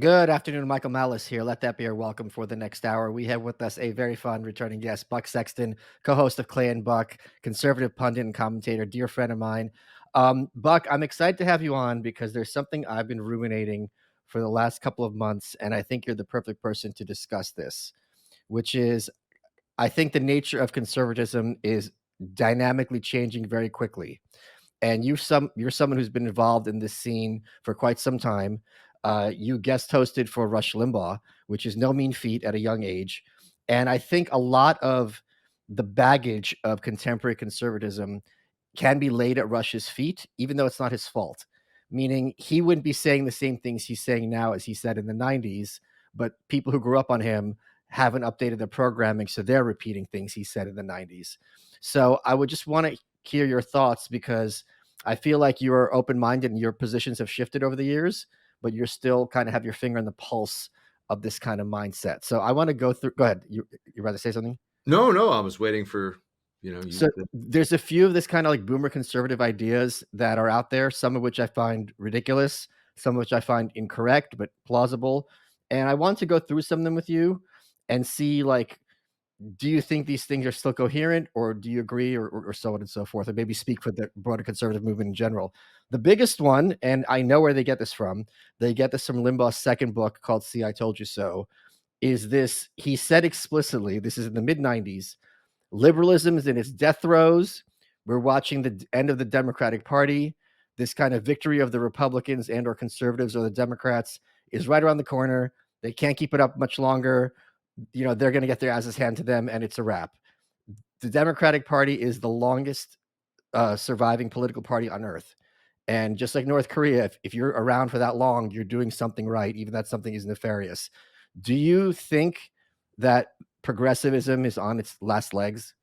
Good afternoon, Michael Malice here. Let that be our welcome for the next hour. We have with us a very fun returning guest, Buck Sexton, co-host of Clay and Buck, conservative pundit and commentator, dear friend of mine. Buck, I'm excited to have you on because there's something I've been ruminating for the last couple of months, and I think you're the perfect person to discuss this, which is I think the nature of conservatism is dynamically changing very quickly, and you're someone who's been involved in this scene for quite some time. You guest hosted for Rush Limbaugh, which is no mean feat at a young age, and I think a lot of the baggage of contemporary conservatism can be laid at Rush's feet, even though it's not his fault. Meaning he wouldn't be saying the same things he's saying now as he said in the 90s, but people who grew up on him haven't updated their programming, so they're repeating things he said in the 90s. So I would just want to hear your thoughts because I feel like you're open-minded and your positions have shifted over the years, but you're still kind of have your finger on the pulse of this kind of mindset. So I want to go through. Go ahead. You rather say something? No, no, I was waiting for, you So there's a few of this kind of like boomer conservative ideas that are out there, some of which I find ridiculous, some of which I find incorrect but plausible. And I want to go through some of them with you and see like, do you think these things are still coherent or do you agree or so on and so forth? Or maybe speak for the broader conservative movement in general. The biggest one, and I know where they get this from, they get this from Limbaugh's second book called See, I Told You So, is this, he said explicitly, this is in the mid 90s, liberalism is in its death throes. We're watching the end of the Democratic Party. This kind of victory of the Republicans and or conservatives or the Democrats is right around the corner. They can't keep it up much longer. They're going to get their asses handed to them, and it's a wrap. The Democratic Party is the longest surviving political party on earth. And just like North Korea, if you're around for that long, you're doing something right, even that something is nefarious. Do you think that progressivism is on its last legs?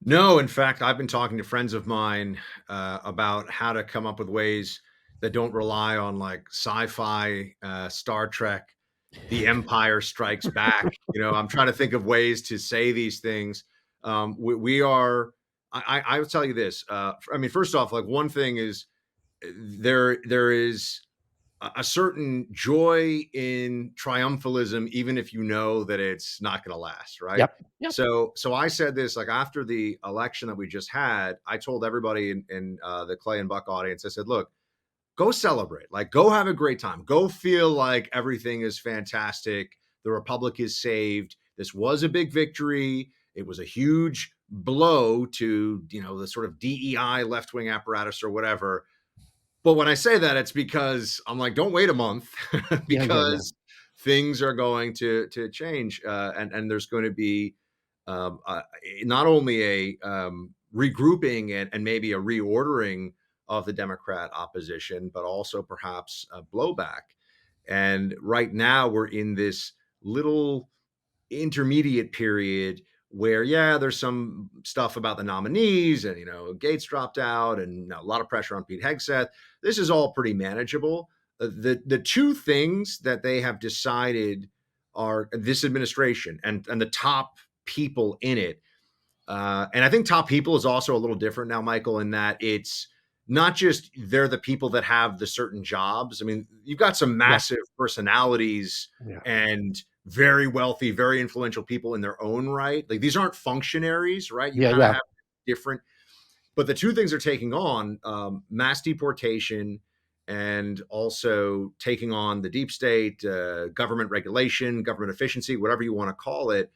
No, in fact, I've been talking to friends of mine about how to come up with ways that don't rely on like sci-fi, Star Trek, The Empire Strikes Back. I'm trying to think of ways to say these things. We are. I will tell you this. I mean, first off, like one thing is there is a certain joy in triumphalism, even if you know that it's not going to last, right? Yep. Yep. So I said this like after the election that we just had, I told everybody in the Clay and Buck audience, I said, look, go celebrate, like go have a great time, go feel like everything is fantastic. The Republic is saved. This was a big victory. It was a huge blow to the sort of DEI left wing apparatus or whatever, but when I say that, it's because I'm like, don't wait a month Yeah, yeah, yeah. because things are going to change, and there's going to be not only a regrouping and maybe a reordering of the Democrat opposition, but also perhaps a blowback. And right now, we're in this little intermediate period where there's some stuff about the nominees and Gates dropped out and a lot of pressure on Pete Hegseth. This is all pretty manageable. The two things that they have decided are this administration and the top people in it, and I think top people is also a little different now, Michael, in that it's not just they're the people that have the certain jobs. I mean, you've got some Yeah, massive personalities yeah. and very wealthy, very influential people in their own right. Like these aren't functionaries, right? You Yeah, kind of yeah. have different, but the two things they're taking on, mass deportation and also taking on the deep state, government regulation, government efficiency, whatever you want to call it,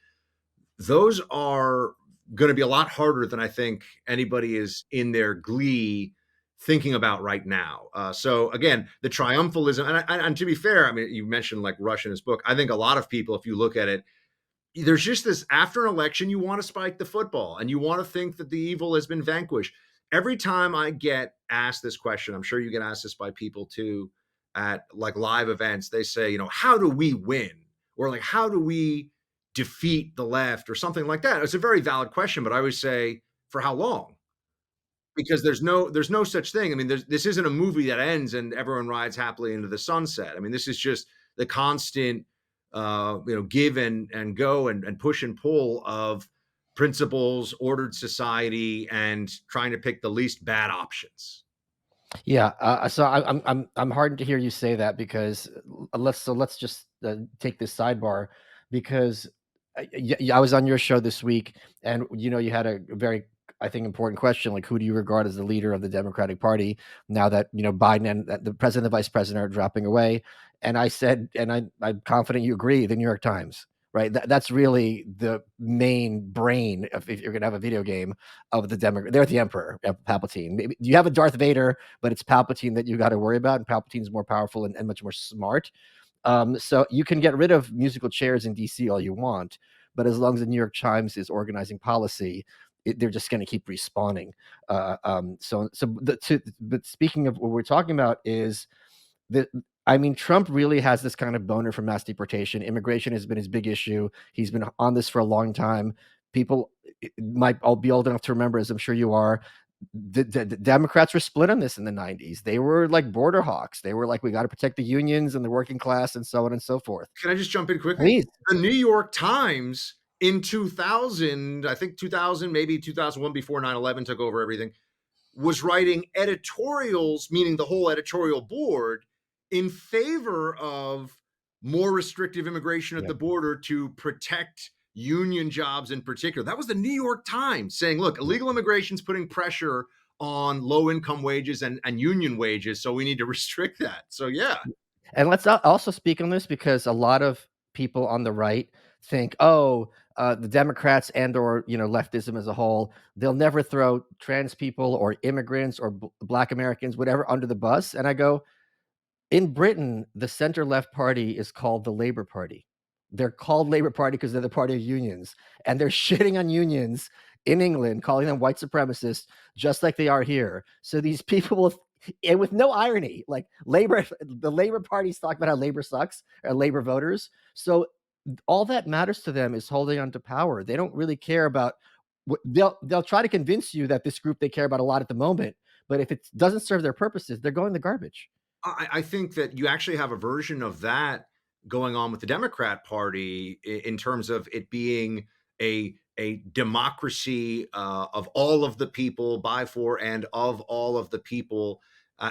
those are going to be a lot harder than I think anybody is in their glee thinking about right now. So again, the triumphalism, and to be fair, I mean, you mentioned like Rush in his book. I think a lot of people, if you look at it, there's just this after an election, you want to spike the football and you want to think that the evil has been vanquished. Every time I get asked this question, I'm sure you get asked this by people too at like live events, they say, how do we win? Or like, how do we defeat the left or something like that? It's a very valid question, but I always say, for how long? Because there's no such thing. I mean, this isn't a movie that ends and everyone rides happily into the sunset. I mean, this is just the constant give and go and push and pull of principles, ordered society, and trying to pick the least bad options. Yeah, so I'm heartened to hear you say that because let's just take this sidebar because I was on your show this week and you had a very I think important question like who do you regard as the leader of the Democratic Party now that Biden and the president and the vice president are dropping away, and I said and I'm confident you agree, the New York Times. Right, that's really the main brain of if you're gonna have a video game of the Democrat. They're the emperor, Palpatine. Maybe, you have a Darth Vader, but it's Palpatine that you got to worry about, and Palpatine's more powerful and much more smart. So you can get rid of musical chairs in DC all you want, but as long as the New York Times is organizing policy, they're just going to keep respawning. But speaking of what we're talking about is that I mean, Trump really has this kind of boner for mass deportation. Immigration has been his big issue. He's been on this for a long time. People might all be old enough to remember, as I'm sure you are, the Democrats were split on this in the 90s. They were like border hawks. They were like, we got to protect the unions and the working class and so on and so forth. Can I just jump in quickly? Please. The New York Times in 2000, I think 2000, maybe 2001, before 9/11 took over everything, was writing editorials, meaning the whole editorial board, in favor of more restrictive immigration at Yeah. the border to protect union jobs in particular. That was the New York Times saying, look, illegal immigration is putting pressure on low income wages and union wages. So we need to restrict that. So, yeah. And let's also speak on this because a lot of people on the right think, oh, the Democrats and or leftism as a whole, they'll never throw trans people or immigrants or Black Americans, whatever, under the bus. And I go, in Britain, the center left party is called the Labour Party. They're called Labour Party because they're the party of unions, and they're shitting on unions in England, calling them white supremacists, just like they are here. So these people will, and with no irony, like the Labour Party's talking about how Labour sucks, or Labour voters. So all that matters to them is holding on to power. They don't really care about what they'll try to convince you that this group they care about a lot at the moment, but if it doesn't serve their purposes, they're going to garbage. I think that you actually have a version of that going on with the Democrat Party in terms of it being a democracy of all of the people, by, for, and of all of the people,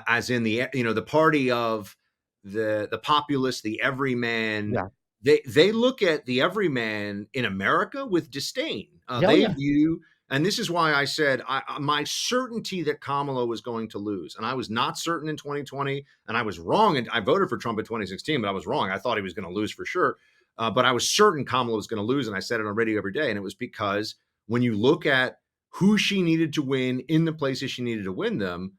as in the party of the populace, the everyman. Yeah. They look at the everyman in America with disdain. Hell They yeah. view, and this is why I said my certainty that Kamala was going to lose, and I was not certain in 2020, and I was wrong. And I voted for Trump in 2016, but I was wrong. I thought he was going to lose for sure, but I was certain Kamala was going to lose, and I said it on radio every day. And it was because when you look at who she needed to win in the places she needed to win them,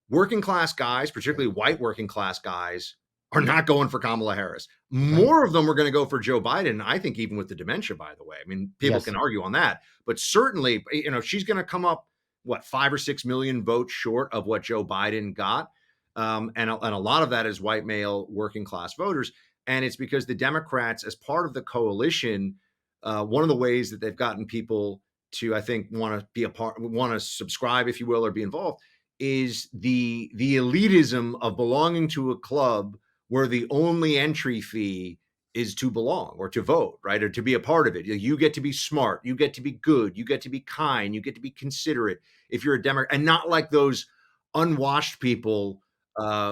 working class guys, particularly white working class guys, are not going for Kamala Harris. Right. More of them are going to go for Joe Biden. I think even with the dementia, by the way. I mean, people Yes. can argue on that, but certainly, she's going to come up what 5 or 6 million votes short of what Joe Biden got, and a lot of that is white male working class voters, and it's because the Democrats, as part of the coalition, one of the ways that they've gotten people to, I think, want to be a part, want to subscribe, if you will, or be involved, is the elitism of belonging to a club where the only entry fee is to belong or to vote, right? Or to be a part of it. You get to be smart, you get to be good, you get to be kind, you get to be considerate if you're a Democrat, and not like those unwashed people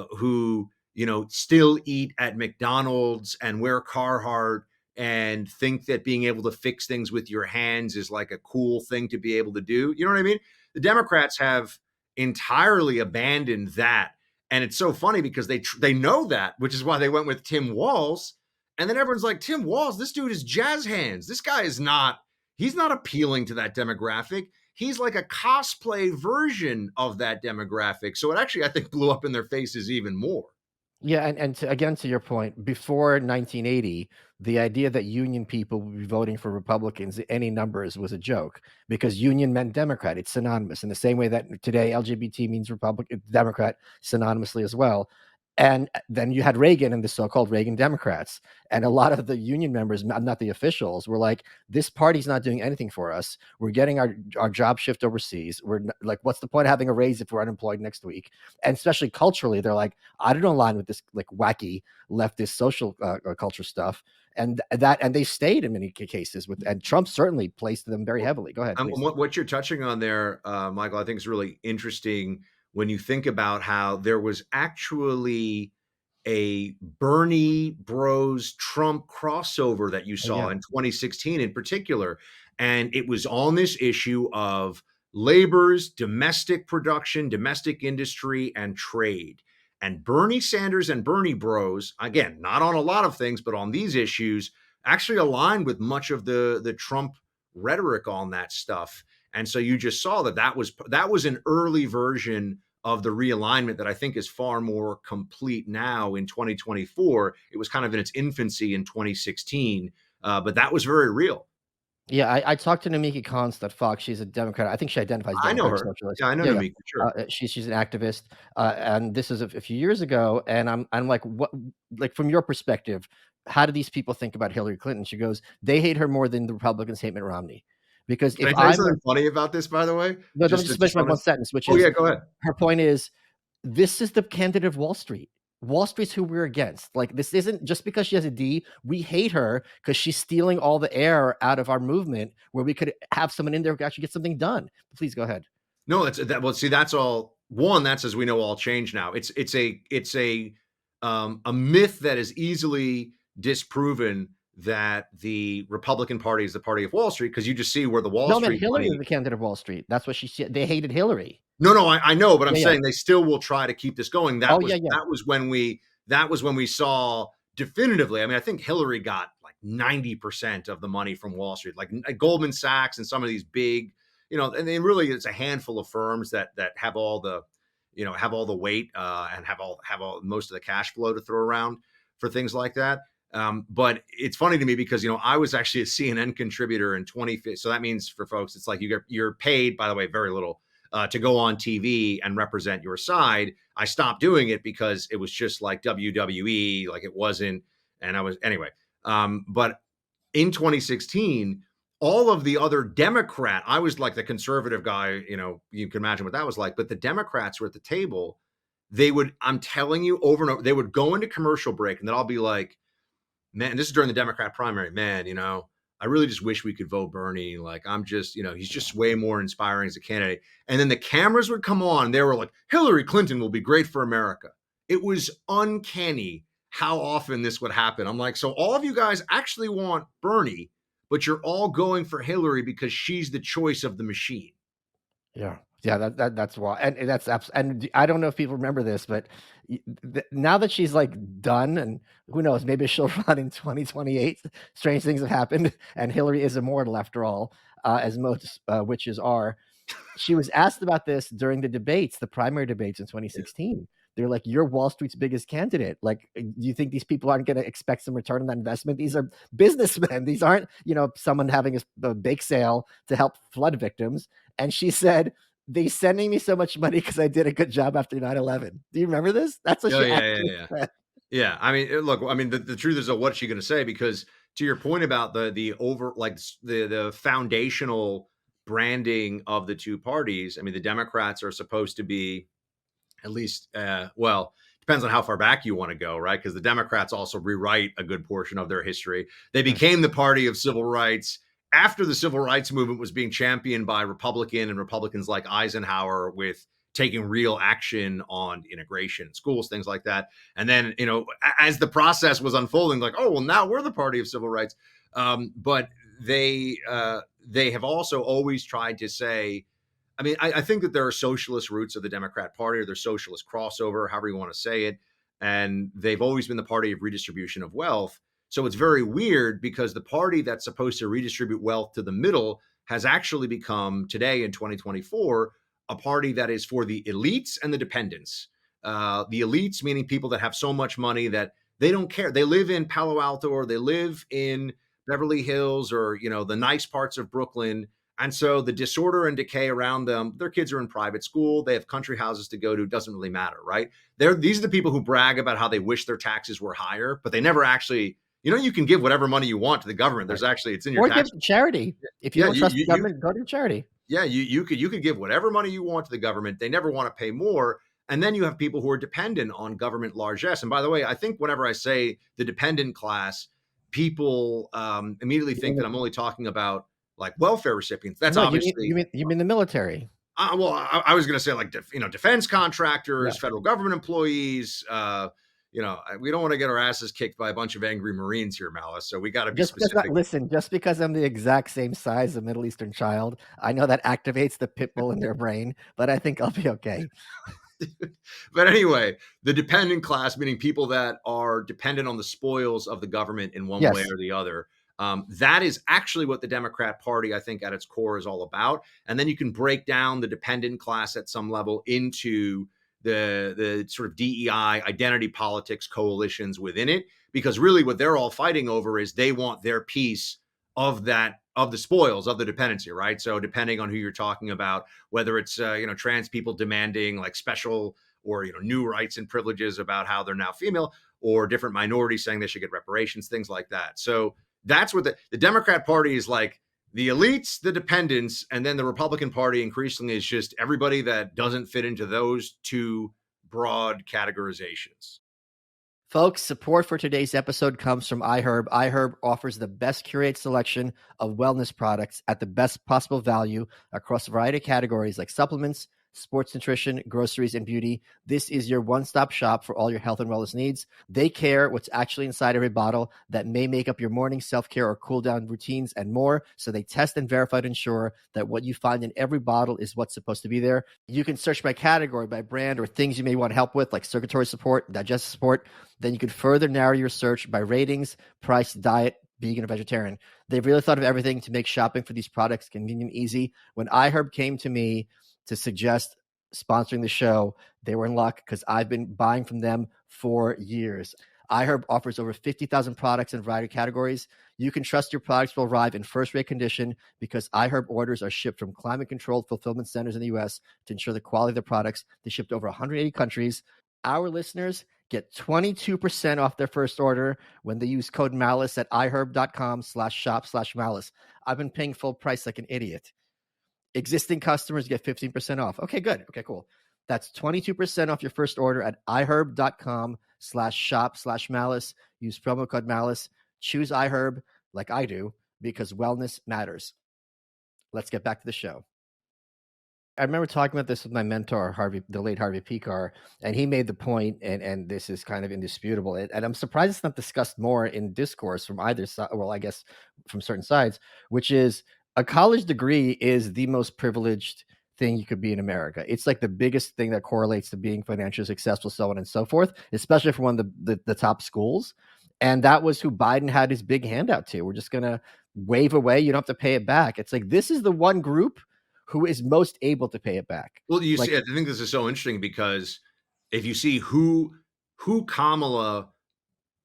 who still eat at McDonald's and wear Carhartt and think that being able to fix things with your hands is like a cool thing to be able to do. You know what I mean? The Democrats have entirely abandoned that. And it's so funny because they know that, which is why they went with Tim Walz. And then everyone's like, Tim Walz, this dude is jazz hands. This guy is not, he's not appealing to that demographic. He's like a cosplay version of that demographic. So it actually, I think, blew up in their faces even more. Yeah, and again, to your point, before 1980, the idea that union people would be voting for Republicans in any numbers was a joke because union meant Democrat. It's synonymous in the same way that today LGBT means Republican, Democrat synonymously as well. And then you had Reagan and the so-called Reagan Democrats, and a lot of the union members, not the officials, were like, "This party's not doing anything for us. We're getting our job shift overseas. Like, what's the point of having a raise if we're unemployed next week?" And especially culturally, they're like, I don't align with this like wacky leftist social culture stuff, and they stayed in many cases with, and Trump certainly placed them very heavily. Go ahead, please. What you're touching on there, Michael, I think is really interesting when you think about how there was actually a Bernie Bros Trump crossover that you saw Yeah. in 2016 in particular. And it was on this issue of labor's domestic production, domestic industry, and trade. And Bernie Sanders and Bernie Bros, again, not on a lot of things, but on these issues, actually aligned with much of the Trump rhetoric on that stuff. And so you just saw that was an early version of the realignment that I think is far more complete now in 2024. It was kind of in its infancy in 2016, but that was very real. Yeah, I talked to Namiki Konst at Fox. She's a Democrat. I think she identifies I know Democratic her. Socialist. Yeah, I know Yeah, yeah. Namika, sure. She's an activist, and this is a few years ago. And I'm like, what? Like from your perspective, how do these people think about Hillary Clinton? She goes, they hate her more than the Republicans hate Mitt Romney, because Can if I tell you I'm something funny about this, by the way? no, let me just finish my On one this. sentence, which Oh is yeah, go ahead. her point is this is the candidate of Wall Street. Wall Street's who we're against. Like, this isn't just because she has a D. We hate her because she's stealing all the air out of our movement where we could have someone in there who could actually get something done. Please go ahead. No, that's that. Well, see, that's all. One, that's as we know, all changed now. It's a myth that is easily disproven that the Republican Party is the party of Wall Street because you just see where the Wall No, man, Street Hillary is money. the candidate of Wall Street. That's what she said. They hated Hillary. No, I know, but I'm Yeah, yeah. saying they still will try to keep this going. Oh, That yeah, was yeah. that was when we saw definitively. I mean, I think Hillary got like 90% of the money from Wall Street, like Goldman Sachs and some of these big, and then really it's a handful of firms that have all the, have all the weight and have all most of the cash flow to throw around for things like that. But it's funny to me because I was actually a CNN contributor in 2015. So that means for folks, it's like you're paid, by the way, very little to go on TV and represent your side. I stopped doing it because it was just like WWE, like it wasn't. And I was anyway. But in 2016, all of the other I was like the conservative guy. You can imagine what that was like. But the Democrats were at the table. I'm telling you, over and over, they would go into commercial break, and then I'll be like, man, this is during the Democrat primary, man, I really just wish we could vote Bernie. Like, I'm just, he's just way more inspiring as a candidate. And then the cameras would come on. And they were like, Hillary Clinton will be great for America. It was uncanny how often this would happen. I'm like, so all of you guys actually want Bernie, but you're all going for Hillary because she's the choice of the machine. Yeah. Yeah, that's why, and and I don't know if people remember this, but now that she's like done, and who knows, maybe she'll run in 2028. Strange things have happened, and Hillary is immortal after all, as most witches are. She was asked about this during the debates, the primary debates in Yeah. 2016. They're like, "You're Wall Street's biggest candidate. Like, do you think these people aren't going to expect some return on that investment? These are businessmen. These aren't, someone having a bake sale to help flood victims." And she said, "They sending me so much money because I did a good job after 9/11." Do you remember this? That's what Oh she yeah, yeah, actually yeah. said. Yeah, I mean, look, I mean, the truth is, what's she going to say? Because to your point about the over, like the foundational branding of the two parties, I mean, the Democrats are supposed to be at least, well, depends on how far back you want to go, right? Because the Democrats also rewrite a good portion of their history. They Hmm. became the party of civil rights after the civil rights movement was being championed by Republicans like Eisenhower with taking real action on integration, schools, things like that. And then, as the process was unfolding, like, oh, well, now we're the party of civil rights. But they have also always tried to say, I mean, I think that there are socialist roots of the Democrat Party, or there's socialist crossover, however you want to say it. And they've always been the party of redistribution of wealth. So it's very weird because the party that's supposed to redistribute wealth to the middle has actually become, today in 2024, a party that is for the elites and the dependents. The elites, meaning people that have so much money that they don't care. They live in Palo Alto, or they live in Beverly Hills, or, the nice parts of Brooklyn, and so the disorder and decay around them, their kids are in private school, they have country houses to go to, doesn't really matter, right? These are the people who brag about how they wish their taxes were higher, but they never actually, you can give whatever money you want to the government. Right. There's actually, it's in your Or give tax. to charity. If you Yeah, don't trust the government, go to charity. yeah, you could give whatever money you want to the government. They never want to pay more. And then you have people who are dependent on government largesse. And by the way, I think whenever I say the dependent class, people immediately think that I'm only talking about like welfare recipients. That's No, you mean obviously. you mean the military. I was going to say like defense Yeah. contractors, federal government employees. We don't want to get our asses kicked by a bunch of angry Marines here, Malice. So we got to be Just because specific. listen, just because I'm the exact same size as a Middle Eastern child, I know that activates the pit bull in their brain, but I think I'll be okay. But anyway, the dependent class, meaning people that are dependent on the spoils of the government in one way Yes. or the other, that is actually what the Democrat Party, I think, at its core is all about. And then you can break down the dependent class at some level into the sort of DEI identity politics coalitions within it, because really what they're all fighting over is they want their piece of the spoils of the dependency, right? So depending on who you're talking about, whether it's trans people demanding like special or new rights and privileges about how they're now female, or different minorities saying they should get reparations, things like that. So that's what the Democrat Party is like. The elites, the dependents, and then the Republican Party increasingly is just everybody that doesn't fit into those two broad categorizations. Folks, support for today's episode comes from iHerb. iHerb offers the best curated selection of wellness products at the best possible value across a variety of categories like supplements, sports nutrition, groceries, and beauty. This is your one-stop shop for all your health and wellness needs. They care what's actually inside every bottle that may make up your morning self-care or cool-down routines and more. So they test and verify to ensure that what you find in every bottle is what's supposed to be there. You can search by category, by brand, or things you may want help with, like circulatory support, digestive support. Then you could further narrow your search by ratings, price, diet, vegan, or vegetarian. They've really thought of everything to make shopping for these products convenient and easy. When iHerb came to me to suggest sponsoring the show, they were in luck because I've been buying from them for years. iHerb offers over 50,000 products in a variety of categories. You can trust your products will arrive in first-rate condition because iHerb orders are shipped from climate-controlled fulfillment centers in the U.S. to ensure the quality of their products. They ship to over 180 countries. Our listeners get 22% off their first order when they use code Malice at iherb.com/shop/malice. I've been paying full price like an idiot. Existing customers get 15% off. Okay, good. Okay, cool. That's 22% off your first order at iherb.com/shop/malice. Use promo code Malice. Choose iHerb like I do because wellness matters. Let's get back to the show. I remember talking about this with my mentor, Harvey, the late Harvey Picar, and he made the point, and this is kind of indisputable, and I'm surprised it's not discussed more in discourse from either side. Well, I guess from certain sides, which is a college degree is the most privileged thing you could be in America. It's like the biggest thing that correlates to being financially successful, so on and so forth, especially for one of the top schools. And that was who Biden had his big handout to. We're just gonna wave away. You don't have to pay it back. It's like this is the one group who is most able to pay it back. Well, you see, Like, I think this is so interesting because if you see who Kamala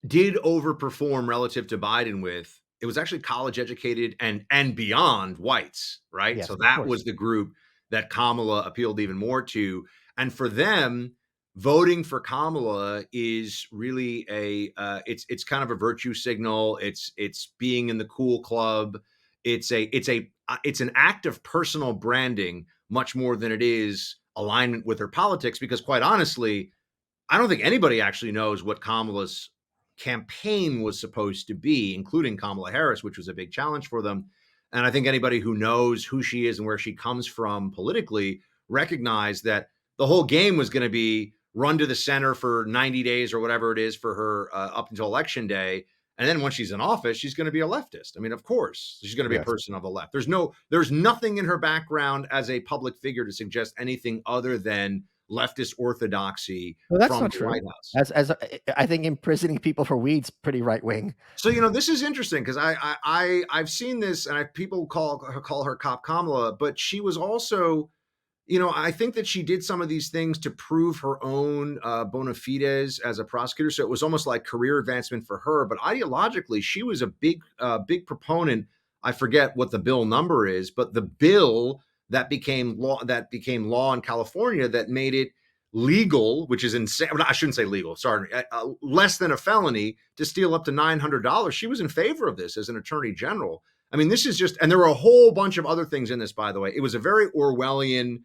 did overperform relative to Biden with, it was actually college educated and beyond whites, right? yes, So of that course. was the group that Kamala appealed even more to. And for them, voting for Kamala is really it's kind of a virtue signal. It's being in the cool club. It's an act of personal branding much more than it is alignment with her politics. Because quite honestly, I don't think anybody actually knows what Kamala's campaign was supposed to be, including Kamala Harris, which was a big challenge for them. And I think anybody who knows who she is and where she comes from politically recognized that the whole game was going to be run to the center for 90 days or whatever it is for her up until election day. And then once she's in office, she's going to be a leftist. I mean, of course, she's going to be a Yes. person of the left. There's nothing in her background as a public figure to suggest anything other than leftist orthodoxy Well, that's from not the White true. House. As I think imprisoning people for weed's pretty right wing. So this is interesting because I've seen this, and people call her Cop Kamala, but she was also, I think that she did some of these things to prove her own bona fides as a prosecutor. So it was almost like career advancement for her. But ideologically, she was a big proponent. I forget what the bill number is, but the bill that became law in California that made it legal, which is insane. I shouldn't say legal. Sorry, less than a felony to steal up to $900. She was in favor of this as an attorney general. I mean, this is just, and there were a whole bunch of other things in this, by the way. It was a very Orwellian,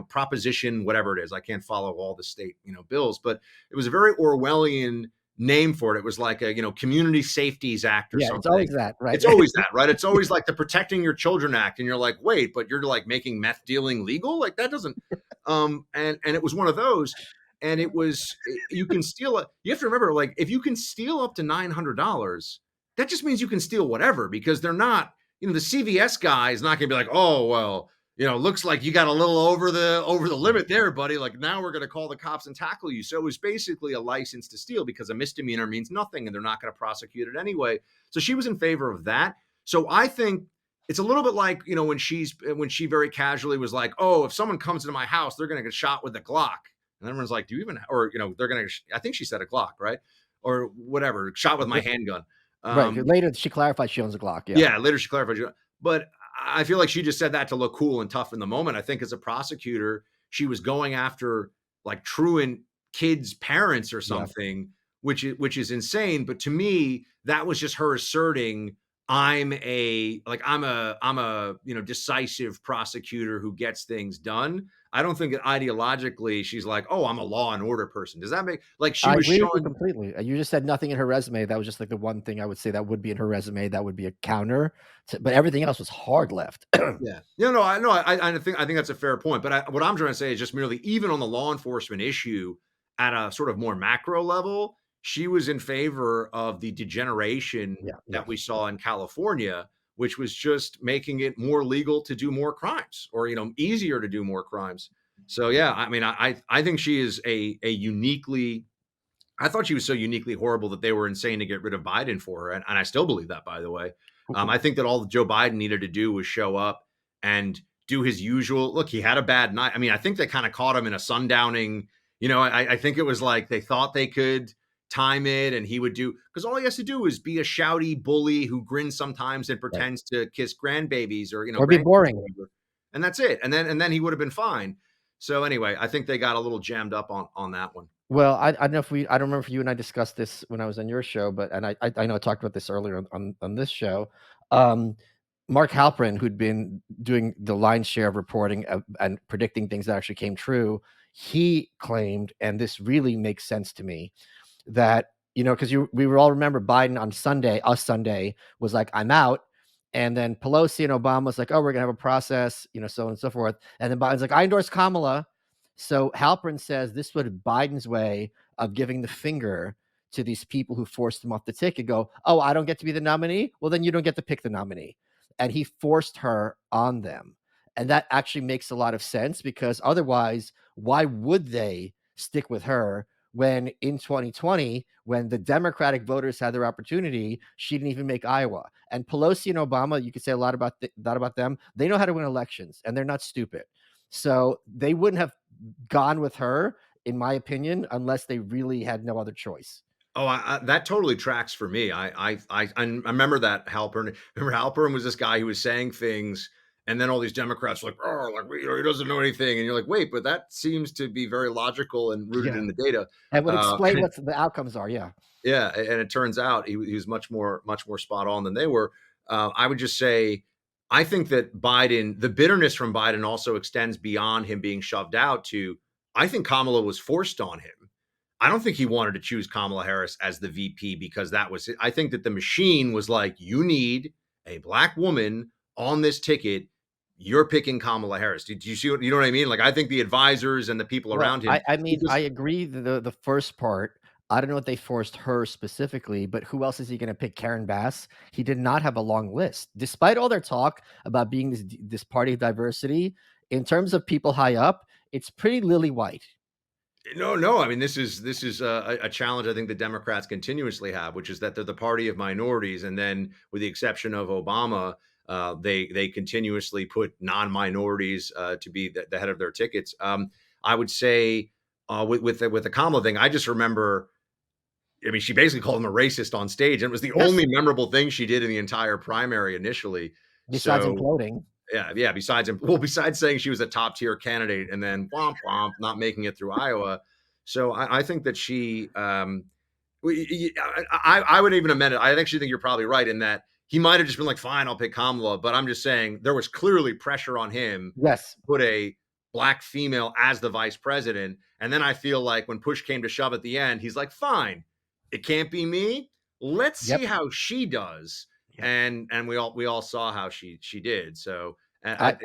proposition, whatever it is. I can't follow all the state, bills, but it was a very Orwellian name for it. It was like a, Community Safeties Act or Yeah, it's something. always that, right? It's always that, right? It's always like the Protecting Your Children Act, and you're like, wait, but you're like making meth dealing legal? Like that doesn't. And it was one of those, and it was you can steal it. You have to remember, like, if you can steal up to $900, that just means you can steal whatever, because they're not. The CVS guy is not going to be like, oh well, looks like you got a little over the limit there, buddy. Like now we're going to call the cops and tackle you. So it was basically a license to steal, because a misdemeanor means nothing and they're not going to prosecute it anyway. So she was in favor of that. So I think it's a little bit like, when she very casually was like, oh, if someone comes into my house, they're going to get shot with a Glock. And everyone's like, do you even, or, they're going to, I think she said a Glock, right? Or whatever, shot with my handgun. Right. Later, she clarified she owns a Glock. Yeah. Yeah, later she clarified. But I feel like she just said that to look cool and tough in the moment. I think as a prosecutor, she was going after like truant kids' parents or Yeah. something, which is insane. But to me, that was just her asserting, I'm a decisive prosecutor who gets things done. I don't think that ideologically she's like, oh, I'm a law and order person. Does that make, like, she I was agree with you showing. completely. You just said nothing in her resume. That was just like the one thing I would say that would be in her resume. That would be a counter to, but everything else was hard left. Yeah. No, I know. I think that's a fair point. But what I'm trying to say is just merely, even on the law enforcement issue at a sort of more macro level, she was in favor of the degeneration Yeah. Yeah. that we saw in California, which was just making it more legal to do more crimes, or easier to do more crimes. So yeah, I mean, I think she is a uniquely. I thought she was so uniquely horrible that they were insane to get rid of Biden for her, and I still believe that, by the way. I think that all Joe Biden needed to do was show up and do his usual. Look, he had a bad night. I mean, I think they kind of caught him in a sundowning. I think it was like they thought they could time it, and he would do, because all he has to do is be a shouty bully who grins sometimes and Right. pretends to kiss grandbabies or Or be grandkids or boring. whatever, and that's it. And then he would have been fine. So anyway, I think they got a little jammed up on that one. Well, I don't know if I don't remember if you and I discussed this when I was on your show, but and I know I talked about this earlier on this show. Um, Mark Halperin, who'd been doing the lion's share of reporting and predicting things that actually came true, he claimed, and this really makes sense to me, that because we all remember Biden on Sunday was like, I'm out. And then Pelosi and Obama was like, oh, we're gonna have a process, so on and so forth. And then Biden's like, I endorse Kamala. So Halperin says this was Biden's way of giving the finger to these people who forced him off the ticket. Go, oh, I don't get to be the nominee. Well, then you don't get to pick the nominee. And he forced her on them. And that actually makes a lot of sense, because otherwise, why would they stick with her when in 2020, when the Democratic voters had their opportunity, she didn't even make Iowa? And Pelosi and Obama, you could say a lot about that about them. They know how to win elections, and they're not stupid. So they wouldn't have gone with her, in my opinion, unless they really had no other choice. Oh, that totally tracks for me. I remember that Halpern. Remember, Halpern was this guy who was saying things, and then all these Democrats were like, oh, like, he doesn't know anything, and you're like, wait, but that seems to be very logical and rooted Yeah. in the data. And would explain what the outcomes are. Yeah. Yeah, and it turns out he was much more spot on than they were. I would just say, I think that Biden, the bitterness from Biden also extends beyond him being shoved out to, I think Kamala was forced on him. I don't think he wanted to choose Kamala Harris as the VP because that was it. I think that the machine was like, you need a black woman on this ticket. You're picking Kamala Harris. Did you see what, you know what I mean? Like, I think the advisors and the people Well, around him, I mean, because I agree the first part. I don't know if they forced her specifically, but who else is he going to pick? Karen Bass? He did not have a long list, despite all their talk about being this party of diversity. In terms of people high up, it's pretty lily white. no. I mean, this is a challenge I think the Democrats continuously have, which is that they're the party of minorities, and then, with the exception of Obama, they continuously put non-minorities to be the head of their tickets. I would say, with the Kamala thing, I just remember. I mean, she basically called him a racist on stage, and it was the Yes. only memorable thing she did in the entire primary initially. Besides So imploding. yeah. Besides saying she was a top tier candidate and then womp womp, not making it through Iowa. So I think that she, I would even amend it. I actually think you're probably right in that he might have just been like, fine, I'll pick Kamala. But I'm just saying there was clearly pressure on him Yes. to put a black female as the vice president. And then I feel like when push came to shove at the end, he's like, fine, it can't be me. Let's Yep. see how she does. Yep. And we all saw how she did. So I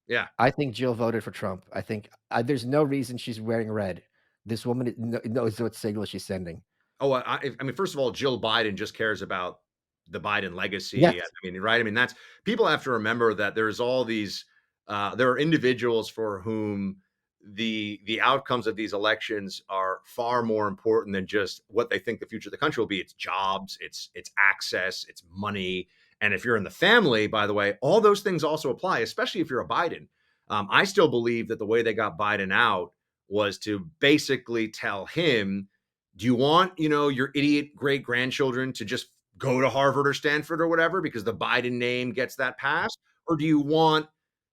yeah. I think Jill voted for Trump. I think there's no reason she's wearing red. This woman knows what signal she's sending. Oh, I mean, first of all, Jill Biden just cares about the Biden legacy. I Yes. mean, right? I mean, that's people have to remember that there's all these there are individuals for whom the outcomes of these elections are far more important than just what they think the future of the country will be. It's jobs, it's access, it's money. And if you're in the family, by the way, all those things also apply, especially if you're a Biden. I still believe that the way they got Biden out was to basically tell him, do you want, your idiot great grandchildren to just go to Harvard or Stanford or whatever because the Biden name gets that passed? Or do you want,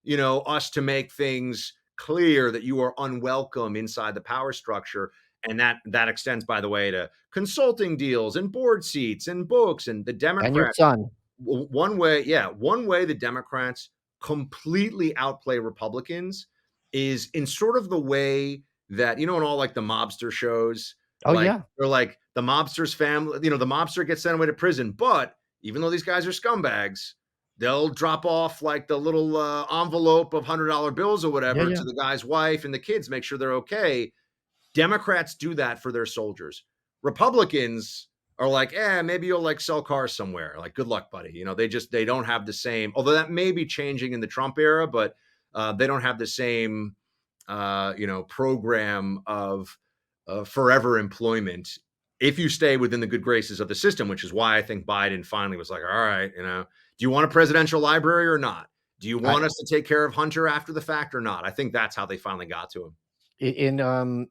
us to make things clear that you are unwelcome inside the power structure? And that extends, by the way, to consulting deals and board seats and books. And the And your Democrats, son. one way the Democrats completely outplay Republicans is in sort of the way that, in all like the mobster shows, Oh, like yeah. they're like the mobster's family, the mobster gets sent away to prison, but even though these guys are scumbags, they'll drop off like the little envelope of $100 bills or Yeah, whatever yeah. to the guy's wife and the kids, make sure they're okay. Democrats do that for their soldiers. Republicans are like, maybe you'll like sell cars somewhere. Like, good luck, buddy. They don't have the same, although that may be changing in the Trump era, but they don't have the same, program of forever employment if you stay within the good graces of the system, which is why I think Biden finally was like, all right, do you want a presidential library or not? Do you I want us to take care of Hunter after the fact or not? I think that's how they finally got to him. in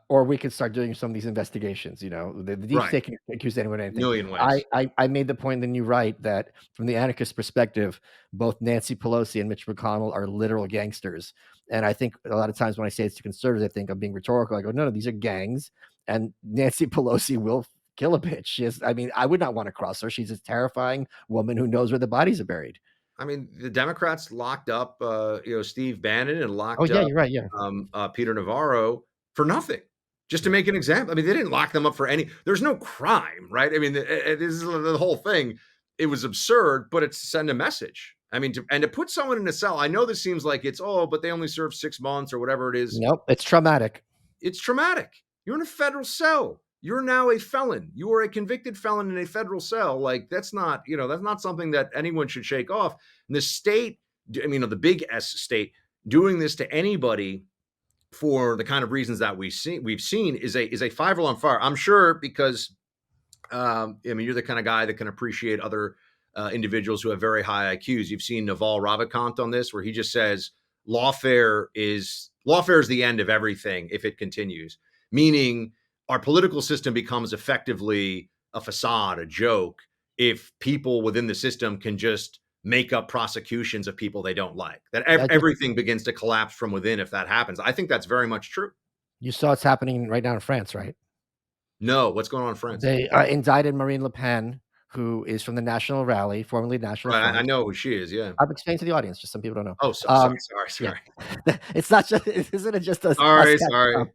or we could start doing some of these investigations. The deep Right. state can accuse anyone of anything. Million I, ways. I I made the point, then you right, that from the anarchist perspective, both Nancy Pelosi and Mitch McConnell are literal gangsters. And I think a lot of times when I say it's to conservatives, I think I'm being rhetorical. I go, no, these are gangs, and Nancy Pelosi will kill a bitch. I mean, I would not want to cross her. She's a terrifying woman who knows where the bodies are buried. I mean, the Democrats locked up, Steve Bannon and Oh locked yeah, up you're right. Yeah, Peter Navarro for nothing, just to yeah. make an example. I mean, they didn't lock them up for any. There's no crime, right? I mean, this is the whole thing. It was absurd, but it's to send a message. I mean, to put someone in a cell. I know this seems like it's but they only served 6 months or whatever it is. Nope, it's traumatic. It's traumatic. You're in a federal cell. You're now a felon. You are a convicted felon in a federal cell. Like that's not something that anyone should shake off. And the state, I mean, the big S state doing this to anybody for the kind of reasons that we've seen is a five alarm fire. I'm sure because I mean, you're the kind of guy that can appreciate other individuals who have very high IQs. You've seen Naval Ravikant on this, where he just says lawfare is the end of everything if it continues. Meaning, our political system becomes effectively a facade, a joke, if people within the system can just make up prosecutions of people they don't like. That I just everything begins to collapse from within if that happens. I think that's very much true. You saw it's happening right now in France, right? No, what's going on in France? They indicted Marine Le Pen, who is from the National Rally, formerly National Right, I Front. know who she is. Yeah. I'm explaining to the audience, just some people don't know. Oh, sorry, Yeah, sorry. it's not just isn't it just us Sorry, catching up? sorry.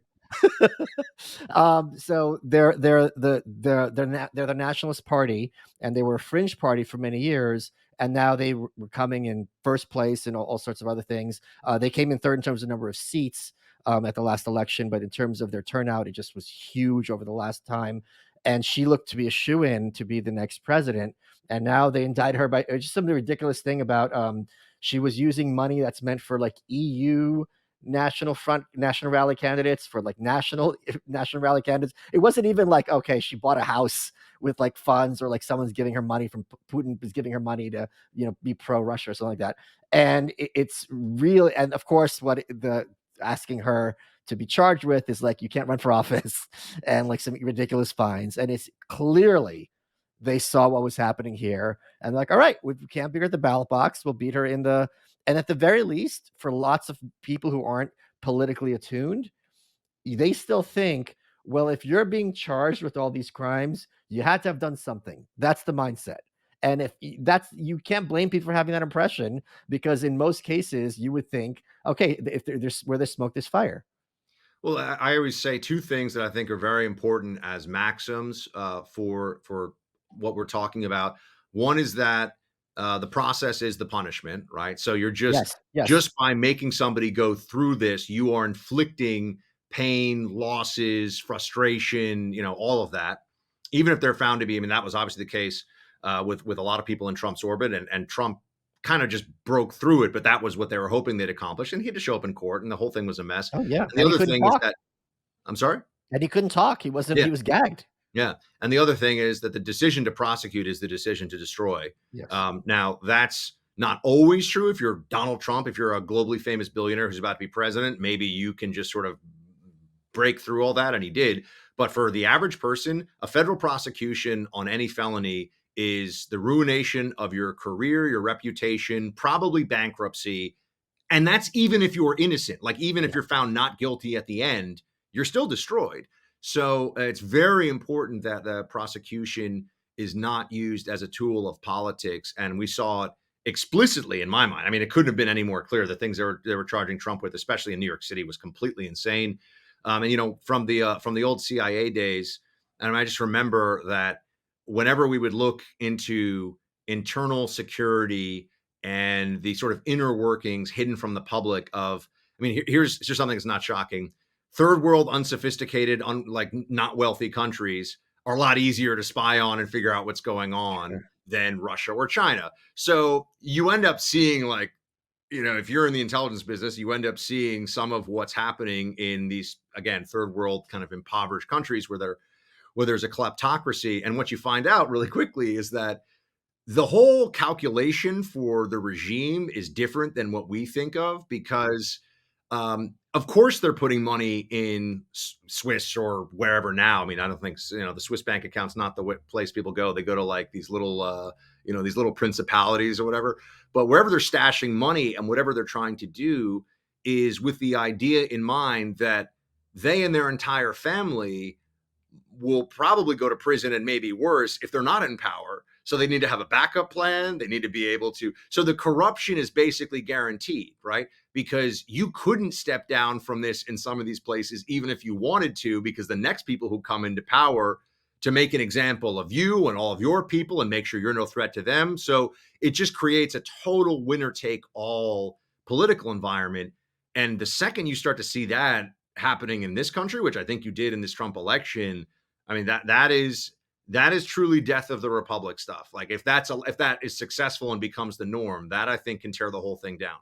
So they're the Nationalist Party, and they were a fringe party for many years, and now they were coming in first place and all sorts of other things. They came in third in terms of number of seats at the last election, but in terms of their turnout, it just was huge over the last time. And she looked to be a shoe-in to be the next president. And now they indict her by just some ridiculous thing about she was using money that's meant for like EU national rally candidates for like national rally candidates. It wasn't even like, okay, she bought a house with like funds, or like someone's giving her money from Putin is giving her money to be pro Russia or something like that. And it's really, and of course what the asking her to be charged with is like, you can't run for office and like some ridiculous fines. And it's clearly they saw what was happening here and like, all right, we can't beat her at the ballot box, we'll beat her in the, and at the very least, for lots of people who aren't politically attuned, they still think, well, if you're being charged with all these crimes, you had to have done something. That's the mindset. And if that's, you can't blame people for having that impression, because in most cases you would think, okay, if there's where there's smoke, there's fire. Well, I always say two things that I think are very important as maxims for what we're talking about. One is that the process is the punishment, right? So you're Yes, yes. just by making somebody go through this, you are inflicting pain, losses, frustration, all of that. Even if they're found to be, I mean, that was obviously the case with a lot of people in Trump's orbit, and Trump kind of just broke through it, but that was what they were hoping they'd accomplish, and he had to show up in court, and the whole thing was a mess. Oh, yeah, And the and he other couldn't thing is talk, that I'm sorry? and he couldn't talk. Yeah, He was gagged. yeah. And the other thing is that the decision to prosecute is the decision to destroy. Yes. Now, that's not always true. If you're Donald Trump, if you're a globally famous billionaire who's about to be president, maybe you can just sort of break through all that, and he did. But for the average person, a federal prosecution on any felony is the ruination of your career, your reputation, probably bankruptcy. And that's even if you're innocent. Like, even if Yeah. you're found not guilty at the end, you're still destroyed. So it's very important that the prosecution is not used as a tool of politics. And we saw it explicitly in my mind. I mean, it couldn't have been any more clear. The things they were charging Trump with, especially in New York City, was completely insane. And from the old CIA days, and I just remember that whenever we would look into internal security and the sort of inner workings hidden from the public of, I mean, here's just something that's not shocking. Third world, unsophisticated, like not wealthy countries are a lot easier to spy on and figure out what's going on Sure. than Russia or China. So you end up seeing, like, if you're in the intelligence business, you end up seeing some of what's happening in these, again, third world kind of impoverished countries where there's a kleptocracy. And what you find out really quickly is that the whole calculation for the regime is different than what we think of, because of course they're putting money in Swiss or wherever now. I mean, I don't think the Swiss bank account's not the place people go. They go to like these little these little principalities or whatever. But wherever they're stashing money and whatever they're trying to do is with the idea in mind that they and their entire family will probably go to prison, and maybe worse if they're not in power. So they need to have a backup plan. They need to be able to. So the corruption is basically guaranteed, right? Because you couldn't step down from this in some of these places, even if you wanted to, because the next people who come into power to make an example of you and all of your people and make sure you're no threat to them. So it just creates a total winner take all political environment. And the second you start to see that happening in this country, which I think you did in this Trump election, I mean, that is truly death of the republic stuff. Like, if that is successful and becomes the norm, that I think can tear the whole thing down.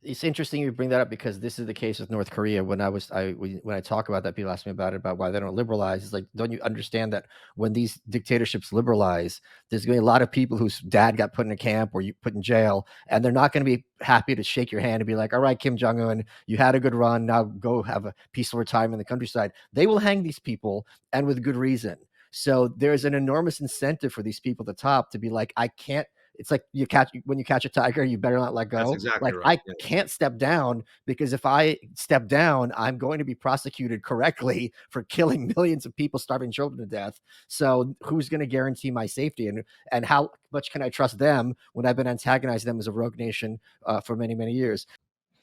It's interesting you bring that up because this is the case with North Korea. When I talk about that, people ask me about why they don't liberalize. It's like, don't you understand that when these dictatorships liberalize, there's going to be a lot of people whose dad got put in a camp or you put in jail, and they're not going to be happy to shake your hand and be like, "All right, Kim Jong Un, you had a good run. Now go have a peaceful retirement in the countryside." They will hang these people, and with good reason. So there's an enormous incentive for these people at the top to be like, "I can't." It's like when you catch a tiger, you better not let That's go. exactly Like, right. I Yeah. can't step down because if I step down, I'm going to be prosecuted correctly for killing millions of people, starving children to death. So who's going to guarantee my safety, and how much can I trust them when I've been antagonizing them as a rogue nation for many, many years?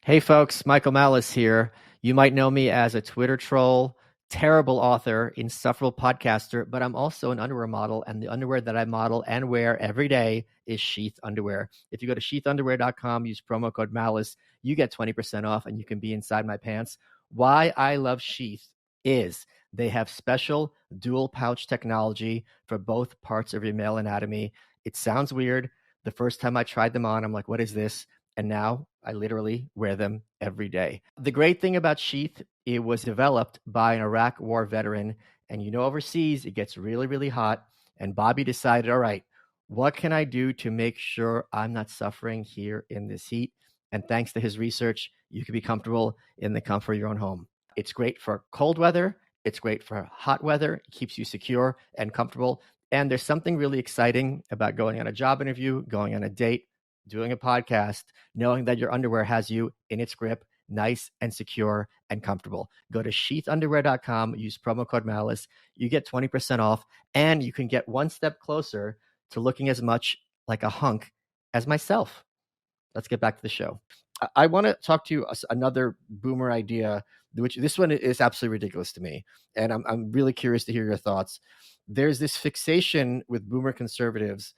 Hey folks, Michael Malice here. You might know me as a Twitter troll, terrible author, insufferable podcaster, but I'm also an underwear model, and the underwear that I model and wear every day is Sheath underwear. If you go to sheathunderwear.com, use promo code Malice, you get 20% off and you can be inside my pants. Why I love Sheath is they have special dual pouch technology for both parts of your male anatomy. It sounds weird. The first time I tried them on, I'm like, what is this? And now I literally wear them every day. The great thing about Sheath, it was developed by an Iraq war veteran. And overseas, it gets really, really hot. And Bobby decided, all right, what can I do to make sure I'm not suffering here in this heat? And thanks to his research, you can be comfortable in the comfort of your own home. It's great for cold weather. It's great for hot weather. It keeps you secure and comfortable. And there's something really exciting about going on a job interview, going on a date, doing a podcast, knowing that your underwear has you in its grip, nice and secure and comfortable. Go to sheathunderwear.com, use promo code Malice. You get 20% off, and you can get one step closer to looking as much like a hunk as myself. Let's get back to the show. I want to talk to you another boomer idea which this one is absolutely ridiculous to me, and I'm really curious to hear your thoughts. There's this fixation with boomer conservatives,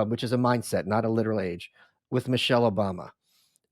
which is a mindset, not a literal age, with Michelle Obama,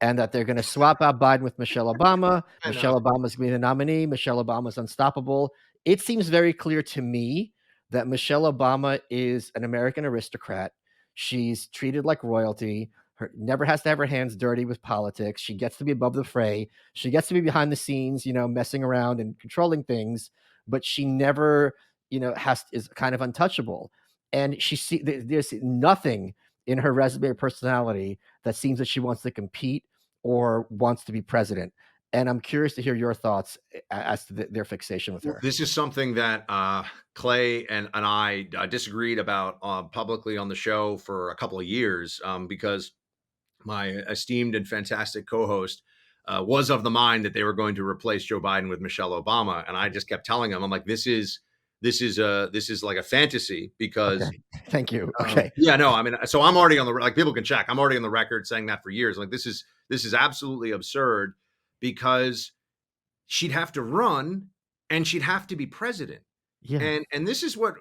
and that they're going to swap out Biden with Michelle Obama. I know. Michelle Obama's going to be the nominee. Michelle Obama's unstoppable. It seems very clear to me that Michelle Obama is an American aristocrat. She's treated like royalty. Her never has to have her hands dirty with politics. She gets to be above the fray. She gets to be behind the scenes, messing around and controlling things, but she never, is kind of untouchable. And there's nothing in her resume or personality that seems that she wants to compete or wants to be president. And I'm curious to hear your thoughts as to their fixation with Well, her. this is something that Clay and I disagreed about publicly on the show for a couple of years because my esteemed and fantastic co-host was of the mind that they were going to replace Joe Biden with Michelle Obama, and I just kept telling him, I'm like, this is like a fantasy Okay. because Thank you. Okay. yeah, no, I mean, so I'm already on the, like, people can check. I'm already on the record saying that for years. Like, this is absolutely absurd because she'd have to run and she'd have to be president. Yeah. And this is what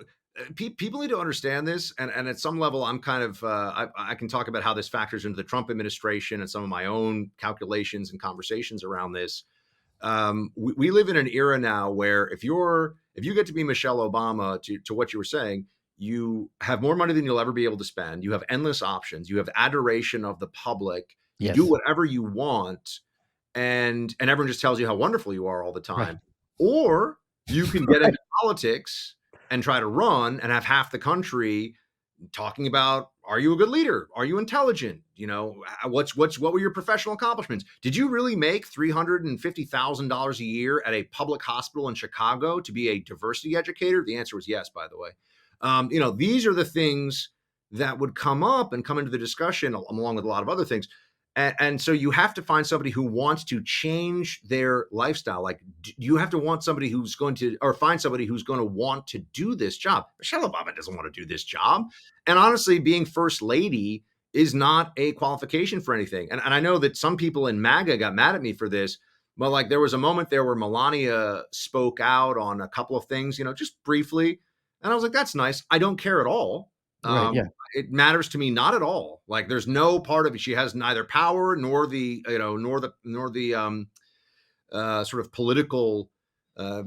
people need to understand this. And at some level, I'm kind of I can talk about how this factors into the Trump administration and some of my own calculations and conversations around this. We live in an era now where if you get to be Michelle Obama, to what you were saying, you have more money than you'll ever be able to spend. You have endless options. You have adoration of the public. You do Yes. whatever you want, and everyone just tells you how wonderful you are all the Right. time. Or you can get Right. into politics and try to run and have half the country talking about, are you a good leader? Are you intelligent? What were your professional accomplishments? Did you really make $350,000 a year at a public hospital in Chicago to be a diversity educator? The answer was yes, by the way. These are the things that would come up and come into the discussion along with a lot of other things. And so you have to find somebody who wants to change their lifestyle. Like, you have to want somebody who's going to, or find somebody who's going to want to do this job. Michelle Obama doesn't want to do this job. And honestly, being first lady is not a qualification for anything. And I know that some people in MAGA got mad at me for this, but like, there was a moment there where Melania spoke out on a couple of things, just briefly. And I was like, that's nice. I don't care at all. Right. Yeah. It matters to me not at all. Like, there's no part of it. She has neither power nor the sort of political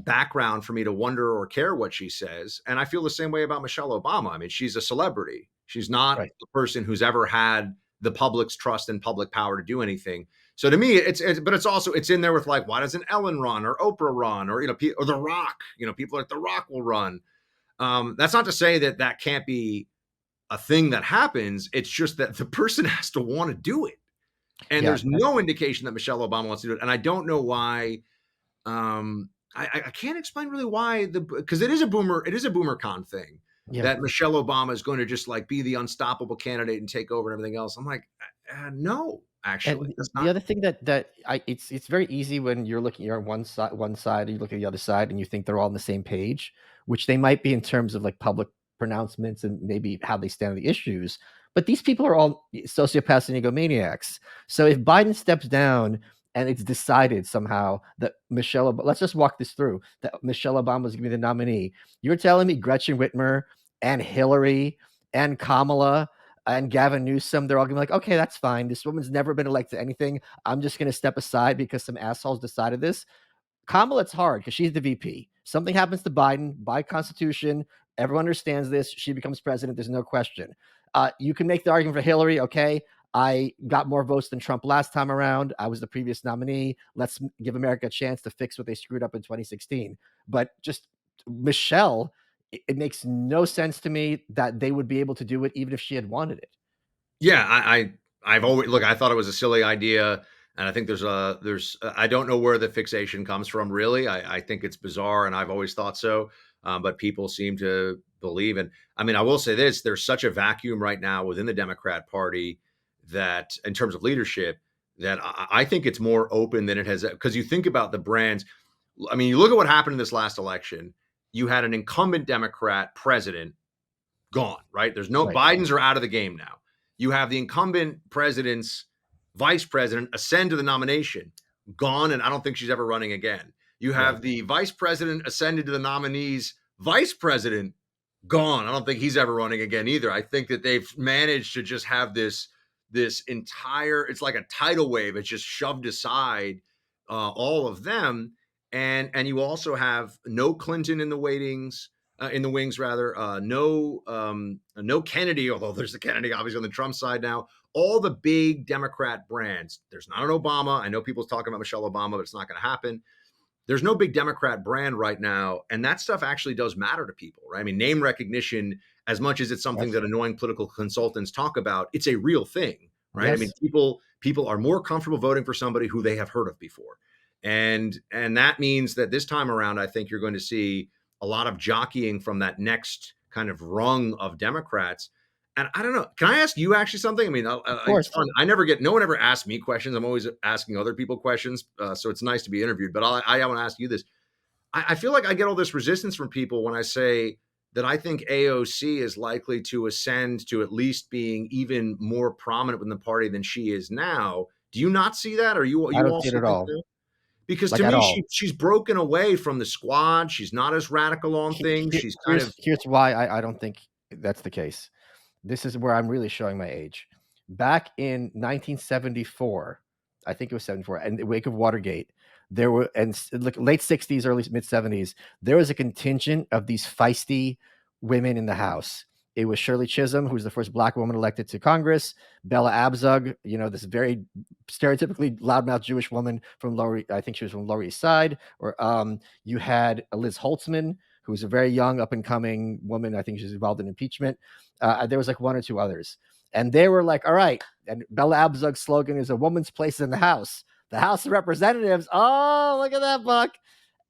background for me to wonder or care what she says. And I feel the same way about Michelle Obama. I mean, she's a celebrity. She's not Right. the person who's ever had the public's trust and public power to do anything. So to me, it's in there with, like, why doesn't Ellen run or Oprah run or or The Rock? People like The Rock will run. That's not to say that can't be a thing that happens. It's just that the person has to want to do it. And Yeah. there's no indication that Michelle Obama wants to do it. And I don't know why. I can't explain really why, because it is a boomer con thing Yeah. that Michelle Obama is going to just, like, be the unstoppable candidate and take over and everything else. I'm like, no, actually, And that's the not. other thing it's very easy when you're on one side, and you look at the other side, and you think they're all on the same page, which they might be in terms of, like, public pronouncements and maybe how they stand on the issues. But these people are all sociopaths and egomaniacs. So if Biden steps down and it's decided somehow that let's just walk this through, that Michelle Obama is going to be the nominee. You're telling me Gretchen Whitmer and Hillary and Kamala and Gavin Newsom, they're all gonna be like, okay, that's fine. This woman's never been elected to anything. I'm just gonna step aside because some assholes decided this. Kamala, it's hard because she's the VP. Something happens to Biden by constitution. Everyone understands this. She becomes president. There's no question. You can make the argument for Hillary. Okay, I got more votes than Trump last time around. I was the previous nominee. Let's give America a chance to fix what they screwed up in 2016. But just Michelle, it makes no sense to me that they would be able to do it even if she had wanted it. Yeah, I've always, look, I thought it was a silly idea, and I think I don't know where the fixation comes from, really. I think it's bizarre, and I've always thought so. But people seem to believe, and I mean, I will say this: there's such a vacuum right now within the Democrat Party that, in terms of leadership, that I think it's more open than it has. Because you think about the brands. I mean, you look at what happened in this last election. You had an incumbent Democrat president gone, right? There's no, Right. Biden's are out of the game now. You have the incumbent president's vice president ascend to the nomination, gone, and I don't think she's ever running again. You Right. have the vice president ascended to the nominees, vice president gone. I don't think he's ever running again either. I think that they've managed to just have this entire, it's like a tidal wave. It's just shoved aside all of them, and you also have no Clinton in the waitings. In the wings, rather, no Kennedy. Although there's a Kennedy, obviously on the Trump side now. All the big Democrat brands. There's not an Obama. I know people's talking about Michelle Obama, but it's not going to happen. There's no big Democrat brand right now. And that stuff actually does matter to people, right? I mean, name recognition, as much as it's something Yes. that annoying political consultants talk about, it's a real thing, right? I mean, Yes. people are more comfortable voting for somebody who they have heard of before. And that means that this time around, I think you're going to see a lot of jockeying from that next kind of rung of Democrats. And I don't know. Can I ask you actually something? I mean, Of it's course. fun. No one ever asks me questions. I'm always asking other people questions. So it's nice to be interviewed. But I want to ask you this. I feel like I get all this resistance from people when I say that I think AOC is likely to ascend to at least being even more prominent within the party than she is now. Do you not see that? Or I you don't see it also at think all. that? Because to Like at me, all. she's broken away from the squad. She's not as radical on things. She's kind of Here's why I don't think that's the case. This is where I'm really showing my age. Back in 1974, I think it was 74, in the wake of Watergate, there were, and look, late 60s, early mid 70s, there was a contingent of these feisty women in the House. It was Shirley Chisholm, who was the first black woman elected to Congress, Bella Abzug, this very stereotypically loudmouth Jewish woman from Lower, I think she was from Lower East Side, or you had Liz Holtzman, who was a very young, up and coming woman. I think she's involved in impeachment. There was like one or two others, and they were like, "All right." And Bella Abzug's slogan is "A woman's place in the House." The House of Representatives. Oh, look at that, Buck!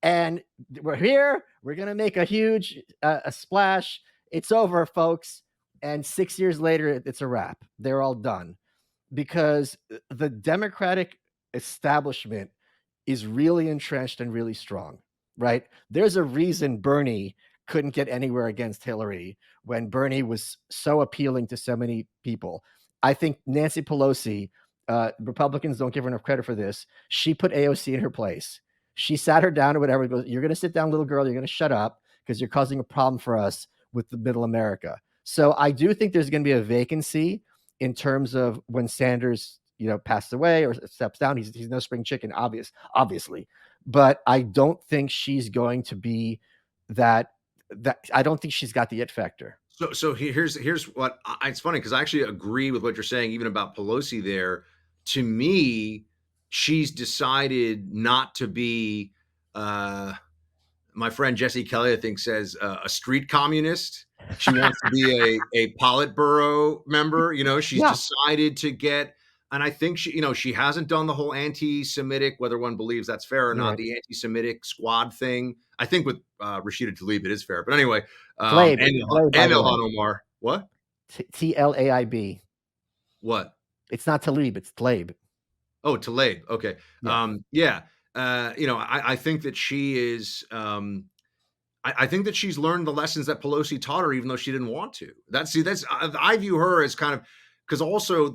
And we're here. We're gonna make a huge a splash. It's over, folks. And 6 years later, it's a wrap. They're all done because the Democratic establishment is really entrenched and really strong, right? There's a reason Bernie couldn't get anywhere against Hillary when Bernie was so appealing to so many people. I think Nancy Pelosi, Republicans don't give her enough credit for this. She put AOC in her place. She sat her down or whatever. Goes, "You're going to sit down, little girl. You're going to shut up because you're causing a problem for us with the middle America." So I do think there's going to be a vacancy in terms of when Sanders, passes away or steps down. He's no spring chicken, obviously, but I don't think she's going to be that. I don't think she's got the it factor. so here's what it's funny because I actually agree with what you're saying, even about Pelosi there. To me, she's decided not to be my friend Jesse Kelly, I think, says a street communist. She wants to be a Politburo member. She's Yeah, decided to get, and I think she hasn't done the whole anti-Semitic, whether one believes that's fair or not, right. the anti-Semitic squad thing. I think with Rashida Tlaib it is fair, but anyway, Tlaib, and Tlaib, by the way, Ilhan Omar. What? Tlaib. What? It's not Talib, it's Tlaib. Oh, Tlaib. Okay. Yeah, Yeah. I think that she is. I think that she's learned the lessons that Pelosi taught her, even though she didn't want to. I view her as kind of, because also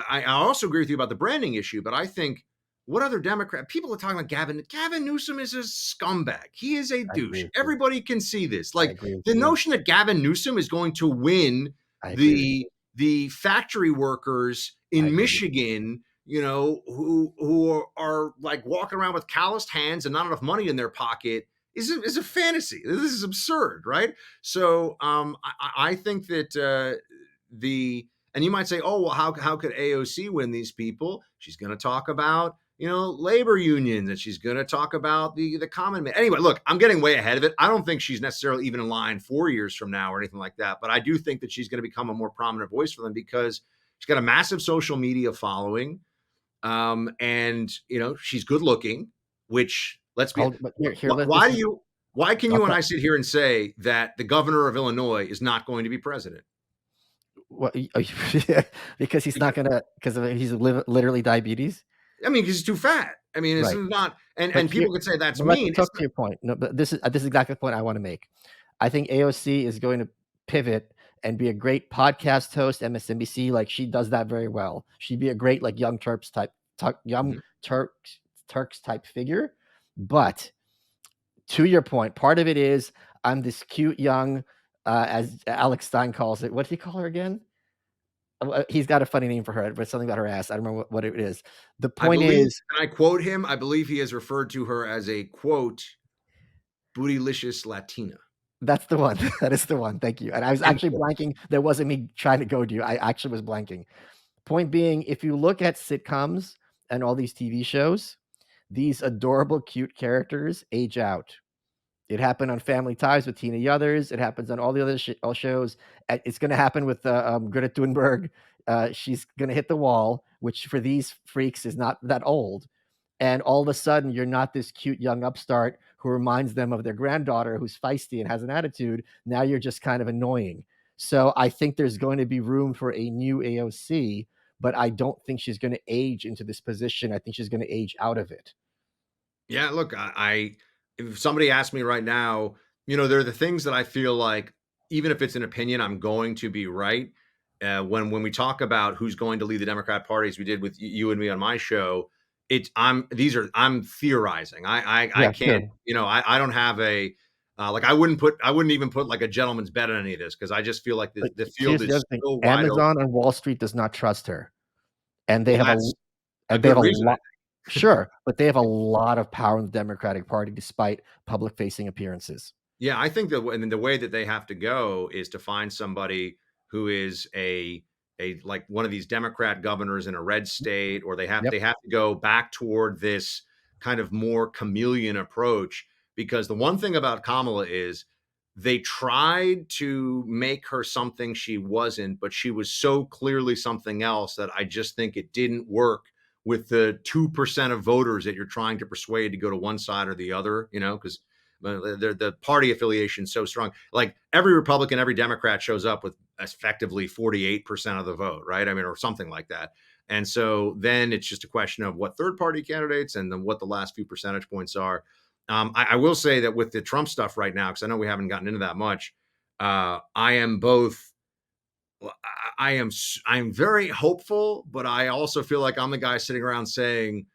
I also agree with you about the branding issue, but I think what other Democrat people are talking about Gavin Newsom is a scumbag. He is a I agree douche. with you. Everybody can see this. I Like agree with the you. notion that Gavin Newsom is going to win I agree with you. the factory workers I in agree with you. Michigan, who are like walking around with calloused hands and not enough money in their pocket is a fantasy. This is absurd, right? So I think that and you might say, oh well, how could AOC win these people? She's going to talk about labor unions, and she's going to talk about the common man. Anyway, look, I'm getting way ahead of it. I don't think she's necessarily even in line 4 years from now or anything like that, but I do think that she's going to become a more prominent voice for them because she's got a massive social media following, and she's good looking, which let's be. But here, this is. Why can I'll you and tell, I sit here and say that the governor of Illinois is not going to be president? what, because he's Because, not gonna, because he's literally diabetes. I mean, because he's too fat. I mean, this Right. is not, But and here, people could say that's but let me mean. It's talk to your point. No, but this is exactly the point I want to make. I think AOC is going to pivot and be a great podcast host, MSNBC. Like she does that very well. She'd be a great like young Turks type Mhm. Turks type figure. But To your point, part of it is I'm this cute young, as Alex Stein calls it. What did he call her again? He's got a funny name for her, but something about her ass. I don't remember what it is. The I point believe, is, and I quote him, I believe he has referred to her as a quote, bootylicious Latina. that's the one. That is the one. Thank you. And I was End actually quote. blanking. That wasn't me trying to goad you. I actually was blanking. Point being, if you look at sitcoms and all these TV shows, these adorable, cute characters age out. It happened on Family Ties with Tina Yothers. It happens on all the other all shows. It's going to happen with Greta Thunberg. She's going to hit the wall, which for these freaks is not that old. And all of a sudden, you're not this cute young upstart who reminds them of their granddaughter who's feisty and has an attitude. Now you're just kind of annoying. So I think there's going to be room for a new AOC, but I don't think she's going to age into this position. I think she's going to age out of it. Yeah, look, if somebody asked me right now, there are the things that I feel like, even if it's an opinion, I'm going to be right. When we talk about who's going to lead the Democrat Party, as we did with you and me on my show, I'm theorizing. I Yeah, can't, sure. I don't have a like I wouldn't even put like a gentleman's bet on any of this, because I just feel like But the field here's the is other thing, so wide open. Amazon and Wall Street does not trust her, and they Well, have a that's a and they good have a reason. lot. Sure, but they have a lot of power in the Democratic Party despite public-facing appearances. Yeah, I think that, and the way that they have to go is to find somebody who is a like one of these Democrat governors in a red state, or Yep. they have to go back toward this kind of more chameleon approach. Because the one thing about Kamala is they tried to make her something she wasn't, but she was so clearly something else that I just think it didn't work with the 2% of voters that you're trying to persuade to go to one side or the other, because the party affiliation is so strong. Like every Republican, every Democrat shows up with effectively 48% of the vote, right? I mean, or something like that. And so then it's just a question of what third party candidates and then what the last few percentage points are. I will say that with the Trump stuff right now, because I know we haven't gotten into that much, I am both. I'm very hopeful, but I also feel like I'm the guy sitting around saying,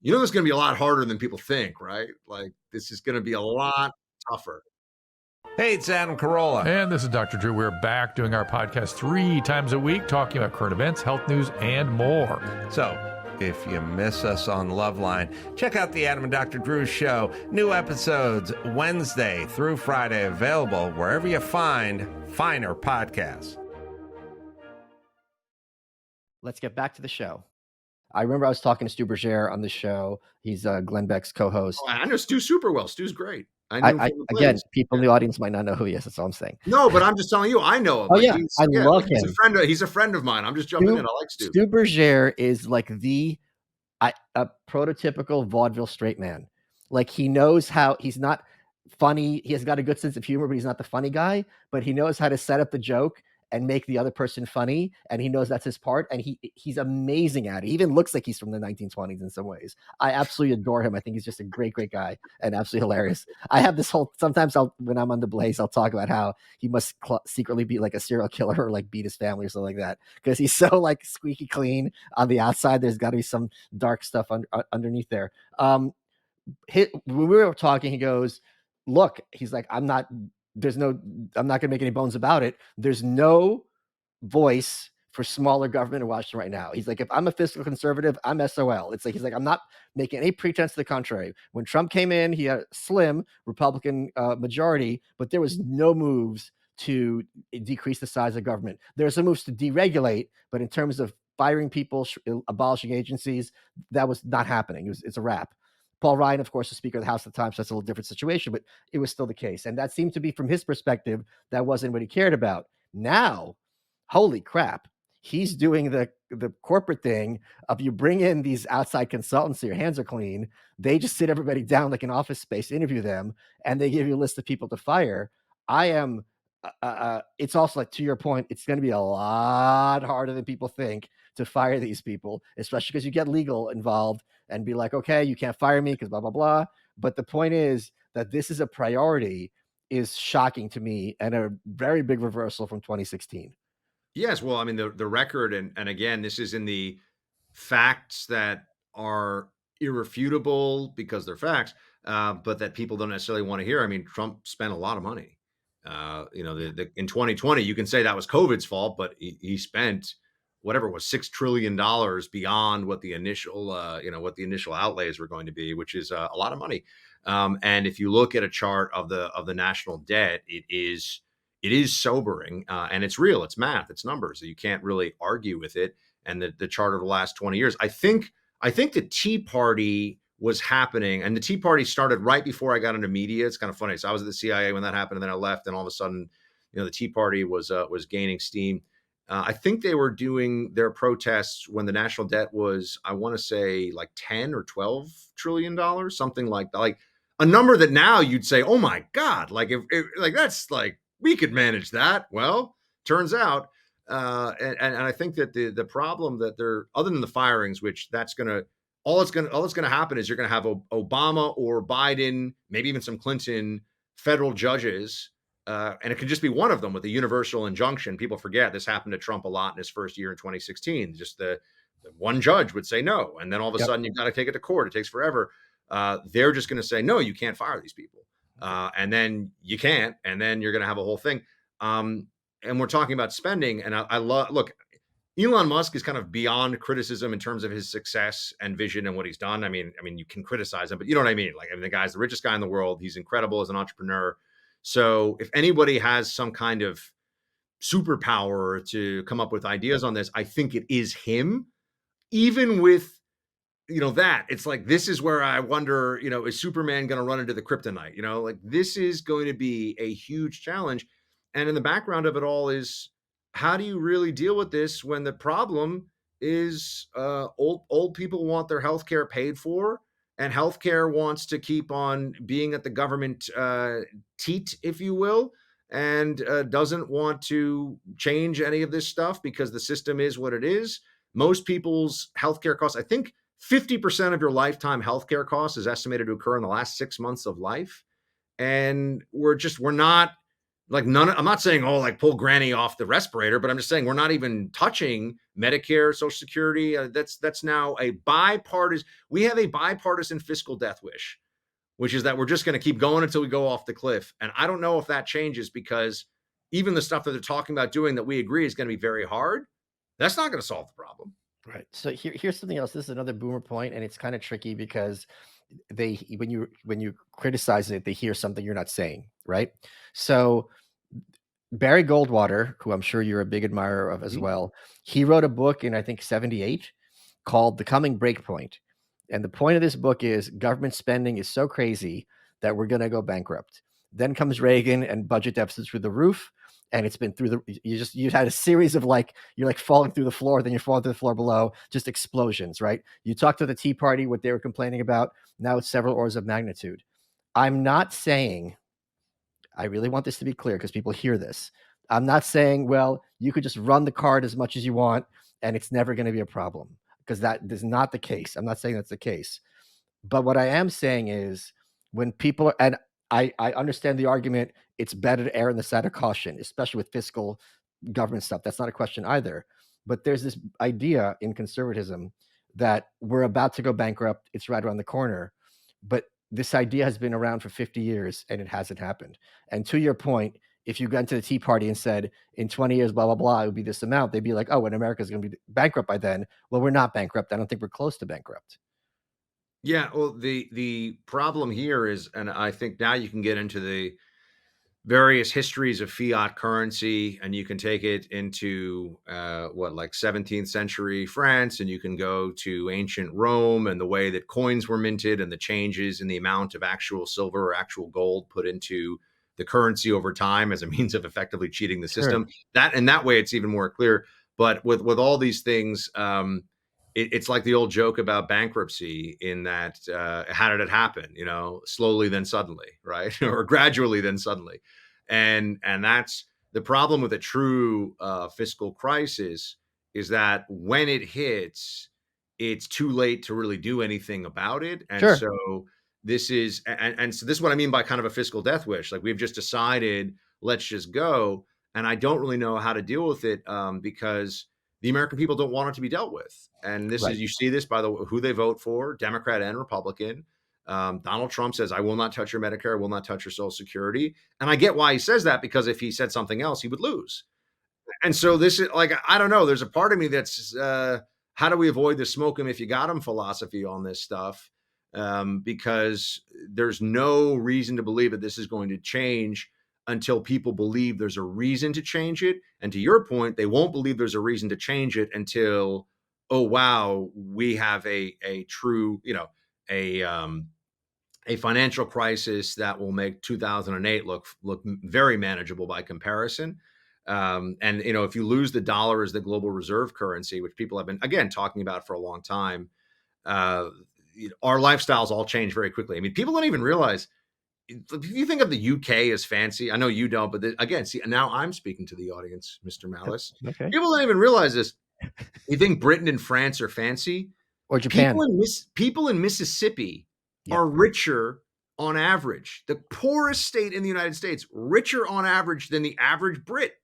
this is going to be a lot harder than people think, right? Like this is going to be a lot tougher. Hey, it's Adam Carolla. And this is Dr. Drew. We're back doing our podcast 3 times a week, talking about current events, health news, and more. So, if you miss us on Loveline, check out the Adam and Dr. Drew show. New episodes Wednesday through Friday, available wherever you find finer podcasts. Let's get back to the show. I remember I was talking to Stu Bergere on the show. He's Glenn Beck's co-host. Oh, I know Stu super well. Stu's great. I knew him from the again, plays. people in the audience might not know who he is. That's all I'm saying. No, but I'm just telling you, I know him. Oh Like, yeah, I love he's him. he's a friend of mine. I'm just jumping in. I like Stu. Stu Bergere is like a prototypical vaudeville straight man. Like he knows how, he's not funny. He has got a good sense of humor, but he's not the funny guy. But he knows how to set up the joke and make the other person funny, and he knows that's his part, and he's amazing at it. He even looks like he's from the 1920s in some ways. I absolutely adore him. I think he's just a great guy and absolutely hilarious. I have this whole, sometimes when I'm on the Blaze, I'll talk about how he must secretly be like a serial killer or like beat his family or something like that, because he's so like squeaky clean on the outside. There's got to be some dark stuff underneath there. When we were talking, he goes, look, he's like, I'm not going to make any bones about it. There's no voice for smaller government in Washington right now. He's like, if I'm a fiscal conservative, I'm SOL. It's like, he's like, I'm not making any pretense to the contrary. When Trump came in, he had a slim Republican majority, but there was no moves to decrease the size of government. There are some moves to deregulate, but in terms of firing people, abolishing agencies, that was not happening. It's a wrap. Paul Ryan, of course, was Speaker of the House at the time, so that's a little different situation, but it was still the case. And that seemed to be, from his perspective, that wasn't what he cared about. Now, holy crap, he's doing the corporate thing of, you bring in these outside consultants so your hands are clean. They just sit everybody down like an office space, interview them, and they give you a list of people to fire. It's also like, to your point, it's going to be a lot harder than people think to fire these people, especially because you get legal involved and be like, okay, you can't fire me because blah, blah, blah. But the point is that this is a priority is shocking to me, and a very big reversal from 2016. Yes. Well, I mean, the record, and again, this is in the facts that are irrefutable because they're facts. but that people don't necessarily want to hear. I mean, Trump spent a lot of money. In 2020, you can say that was COVID's fault, but he spent whatever it was $6 trillion beyond what the initial outlays were going to be, which is a lot of money. And if you look at a chart of the national debt, it is sobering, and it's real. It's math. It's numbers. You can't really argue with it. And the chart of the last 20 years, I think the Tea Party was happening, and the Tea Party started right before I got into media. It's kind of funny. So I was at the CIA when that happened, and then I left, and all of a sudden, the Tea Party was gaining steam. I think they were doing their protests when the national debt was, I want to say, like 10 or 12 trillion dollars, something like that, like a number that now you'd say, oh my God, like if like that's like we could manage that. Well, turns out, and I think that the problem that they're, other than the firings, which that's gonna all it's gonna happen is you're gonna have Obama or Biden, maybe even some Clinton federal judges, and it can just be one of them with a universal injunction. People forget this happened to Trump a lot in his first year in 2016. Just the one judge would say no, and then all of a Yep. sudden you've got to take it to court. It takes forever. They're just going to say no, you can't fire these people, and then you can't, and then you're going to have a whole thing. And we're talking about spending, and I love look. Elon Musk is kind of beyond criticism in terms of his success and vision and what he's done. I mean, you can criticize him, but you know what I mean? Like, the guy's the richest guy in the world. He's incredible as an entrepreneur. So if anybody has some kind of superpower to come up with ideas on this, I think it is him. Even with, that, it's like, this is where I wonder, is Superman going to run into the kryptonite? Like, this is going to be a huge challenge. And in the background of it all is, how do you really deal with this when the problem is old people want their health care paid for, and healthcare wants to keep on being at the government teat, if you will, and doesn't want to change any of this stuff because the system is what it is. Most people's healthcare costs, I think 50% of your lifetime healthcare costs is estimated to occur in the last 6 months of life. And we're not like I'm not saying, oh, like pull granny off the respirator, but I'm just saying we're not even touching Medicare, Social Security. That's now we have a bipartisan fiscal death wish, which is that we're just going to keep going until we go off the cliff. And I don't know if that changes, because even the stuff that they're talking about doing that we agree is going to be very hard, that's not going to solve the problem. Right. So here's something else. This is another boomer point, and it's kind of tricky because when you criticize it, they hear something you're not saying, right? So Barry Goldwater, who I'm sure you're a big admirer of as well, he wrote a book in, I think, 78 called The Coming Breakpoint. And the point of this book is government spending is so crazy that we're going to go bankrupt. Then comes Reagan and budget deficits through the roof. And it's been you had a series of you're like falling through the floor, then you're falling through the floor below, just explosions, right? You talked to the Tea Party, what they were complaining about. Now it's several orders of magnitude. I'm not saying, I really want this to be clear because people hear this. I'm not saying, well, you could just run the card as much as you want and it's never going to be a problem, because that is not the case. I'm not saying that's the case. But what I am saying is, when people are, and I understand the argument, it's better to err on the side of caution, especially with fiscal government stuff. That's not a question either. But there's this idea in conservatism that we're about to go bankrupt. It's right around the corner. But this idea has been around for 50 years and it hasn't happened. And to your point, if you got into the Tea Party and said in 20 years, blah, blah, blah, it would be this amount, they'd be like, oh, and America's going to be bankrupt by then. Well, we're not bankrupt. I don't think we're close to bankrupt. Yeah, well, the problem here is, and I think now you can get into the various histories of fiat currency, and you can take it into like 17th century France, and you can go to ancient Rome and the way that coins were minted and the changes in the amount of actual silver or actual gold put into the currency over time as a means of effectively cheating the system. That way it's even more clear. But with all these things, it's like the old joke about bankruptcy, in that how did it happen? Slowly, then suddenly, right? Or gradually, then suddenly. And that's the problem with a true fiscal crisis, is that when it hits, it's too late to really do anything about it. And so this is, and so this is what I mean by kind of a fiscal death wish. Like, we've just decided, let's just go. And I don't really know how to deal with it, because the American people don't want it to be dealt with. And this is, you see this by who they vote for, Democrat and Republican. Donald Trump says, I will not touch your Medicare, I will not touch your Social Security. And I get why he says that, because if he said something else, he would lose. And so this is like, I don't know. There's a part of me that's, how do we avoid the smoke 'em if you got 'em philosophy on this stuff? Because there's no reason to believe that this is going to change until people believe there's a reason to change it. And to your point, they won't believe there's a reason to change it until, oh wow, we have a true, a financial crisis that will make 2008 look very manageable by comparison. And if you lose the dollar as the global reserve currency, which people have been again talking about for a long time, uh, our lifestyles all change very quickly. I mean, people don't even realize. If you think of the UK as fancy, I know you don't, but again, see, now I'm speaking to the audience, Mr. Malice. Okay. People don't even realize this. You think Britain and France are fancy? Or Japan. People in Mississippi Yeah. are richer on average. The poorest state in the United States, richer on average than the average Brit.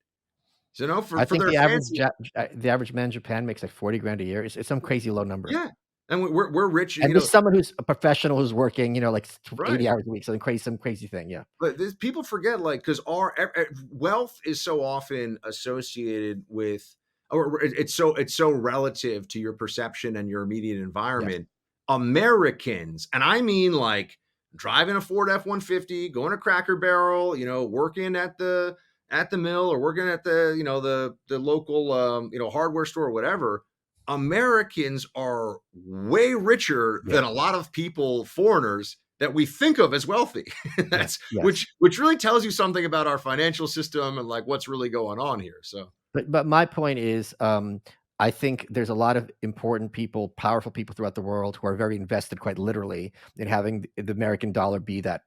So, I for think their fancy, the average man in Japan makes like 40 grand a year. It's some crazy low number. yeah. And we're rich, And this is someone who's a professional who's working, like right. 80 hours a week, some crazy thing. Yeah. But people forget, like, because our wealth is so often associated with, or it's so relative to your perception and your immediate environment. Yes. Americans, and I mean like driving a Ford F-150, going to Cracker Barrel, working at the mill, or working at the local hardware store or whatever. Americans are way richer than a lot of people, foreigners, that we think of as wealthy. That's which really tells you something about our financial system and like what's really going on here. So, but my point is, I think there's a lot of important people, powerful people throughout the world who are very invested, quite literally, in having the American dollar be that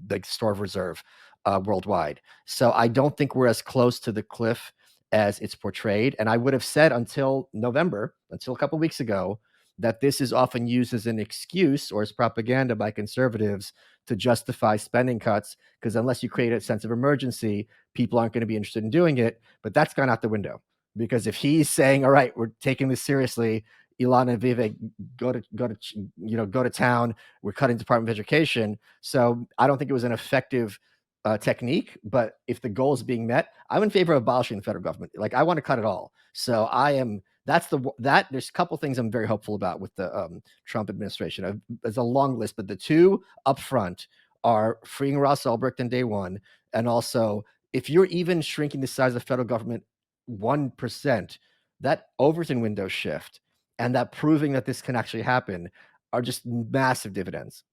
like store of reserve worldwide. So I don't think we're as close to the cliff as it's portrayed. And I would have said until a couple of weeks ago, that this is often used as an excuse or as propaganda by conservatives to justify spending cuts, because unless you create a sense of emergency, people aren't going to be interested in doing it. But that's gone out the window, because if he's saying, all right, we're taking this seriously, Elon and Vivek, go to town, we're cutting Department of Education. So I don't think it was an effective technique, but if the goal is being met, I'm in favor of abolishing the federal government. Like, I want to cut it all. So there's a couple things I'm very hopeful about with the Trump administration. There's a long list, but the two up front are freeing Ross Ulbricht on day one, and also if you're even shrinking the size of the federal government 1%, that Overton window shift and that proving that this can actually happen are just massive dividends.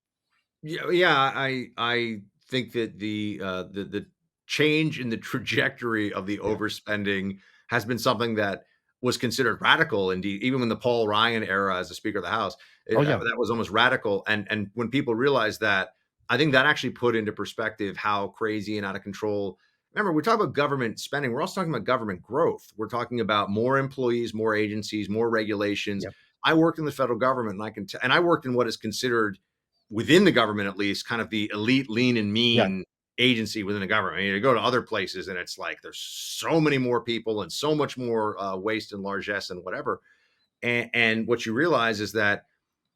Yeah. I think that the change in the trajectory of the overspending has been something that was considered radical. Indeed, even when the Paul Ryan era as the Speaker of the House, that was almost radical. And when people realized that, I think that actually put into perspective how crazy and out of control. Remember, we talk about government spending. We're also talking about government growth. We're talking about more employees, more agencies, more regulations. Yep. I worked in the federal government, and I worked in what is considered, within the government at least, kind of the elite, lean and mean agency within the government. I mean, you go to other places and it's like there's so many more people and so much more waste and largesse and whatever. And what you realize is that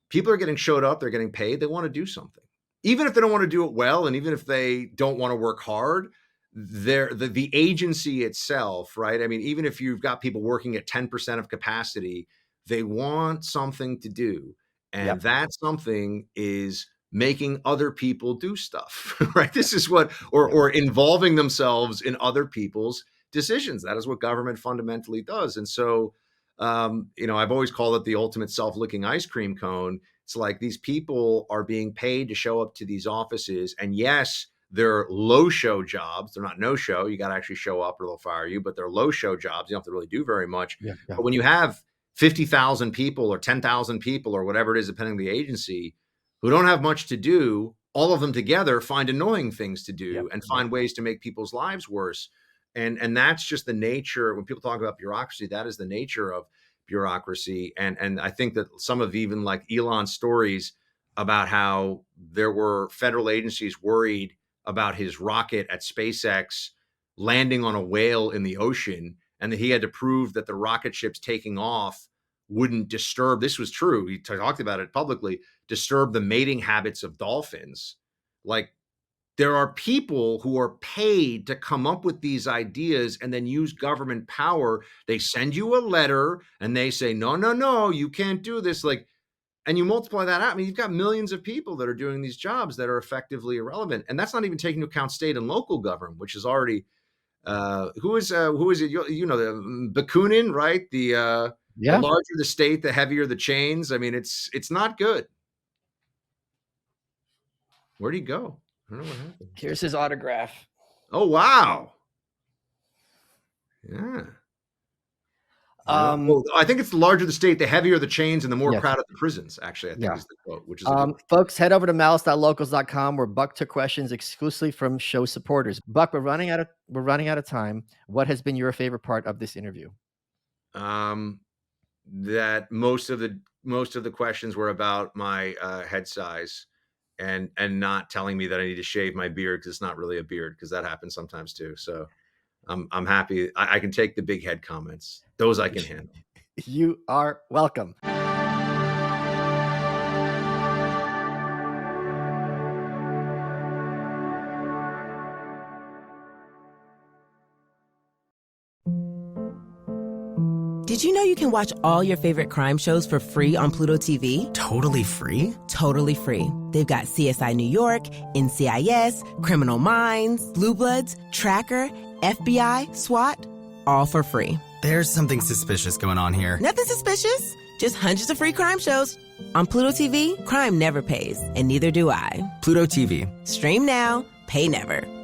people are getting showed up, they're getting paid, they want to do something. Even if they don't want to do it well, and even if they don't want to work hard, the agency itself, right? I mean, even if you've got people working at 10% of capacity, they want something to do. And that something is making other people do stuff, right? This is what, or involving themselves in other people's decisions. That is what government fundamentally does. And so, I've always called it the ultimate self-licking ice cream cone. It's like these people are being paid to show up to these offices. And yes, they're low show jobs. They're not no show. You got to actually show up or they'll fire you, but they're low show jobs. You don't have to really do very much. But when you have 50,000 people or 10,000 people or whatever it is, depending on the agency, who don't have much to do, all of them together find annoying things to do and find ways to make people's lives worse. And that's just the nature. When people talk about bureaucracy, that is the nature of bureaucracy. And I think that some of even like Elon's stories about how there were federal agencies worried about his rocket at SpaceX landing on a whale in the ocean, and that he had to prove that the rocket ships taking off wouldn't disturb, this was true, he talked about it publicly, disturb the mating habits of dolphins. Like, there are people who are paid to come up with these ideas and then use government power. They send you a letter and they say, no, you can't do this. Like, and you multiply that out. I mean, you've got millions of people that are doing these jobs that are effectively irrelevant. And that's not even taking into account state and local government, which is already, who is it? You know, the Bakunin, right? The larger the state, the heavier the chains. I mean, it's not good. Where'd he go? I don't know what happened. Here's his autograph. Oh, wow. Yeah. Well, I think it's the larger the state, the heavier the chains, and the more crowded the prisons, actually, I think is the quote, which is folks, head over to malice.locals.com where Buck took questions exclusively from show supporters. Buck, we're running out of time. What has been your favorite part of this interview? That most of the questions were about my head size. And not telling me that I need to shave my beard because it's not really a beard, because that happens sometimes too. So I'm happy. I can take the big head comments. Those I can handle. You are welcome. Did you know you can watch all your favorite crime shows for free on Pluto TV? Totally free? Totally free. They've got CSI New York, NCIS, Criminal Minds, Blue Bloods, Tracker, FBI, SWAT, all for free. There's something suspicious going on here. Nothing suspicious. Just hundreds of free crime shows. On Pluto TV, crime never pays, and neither do I. Pluto TV. Stream now, pay never.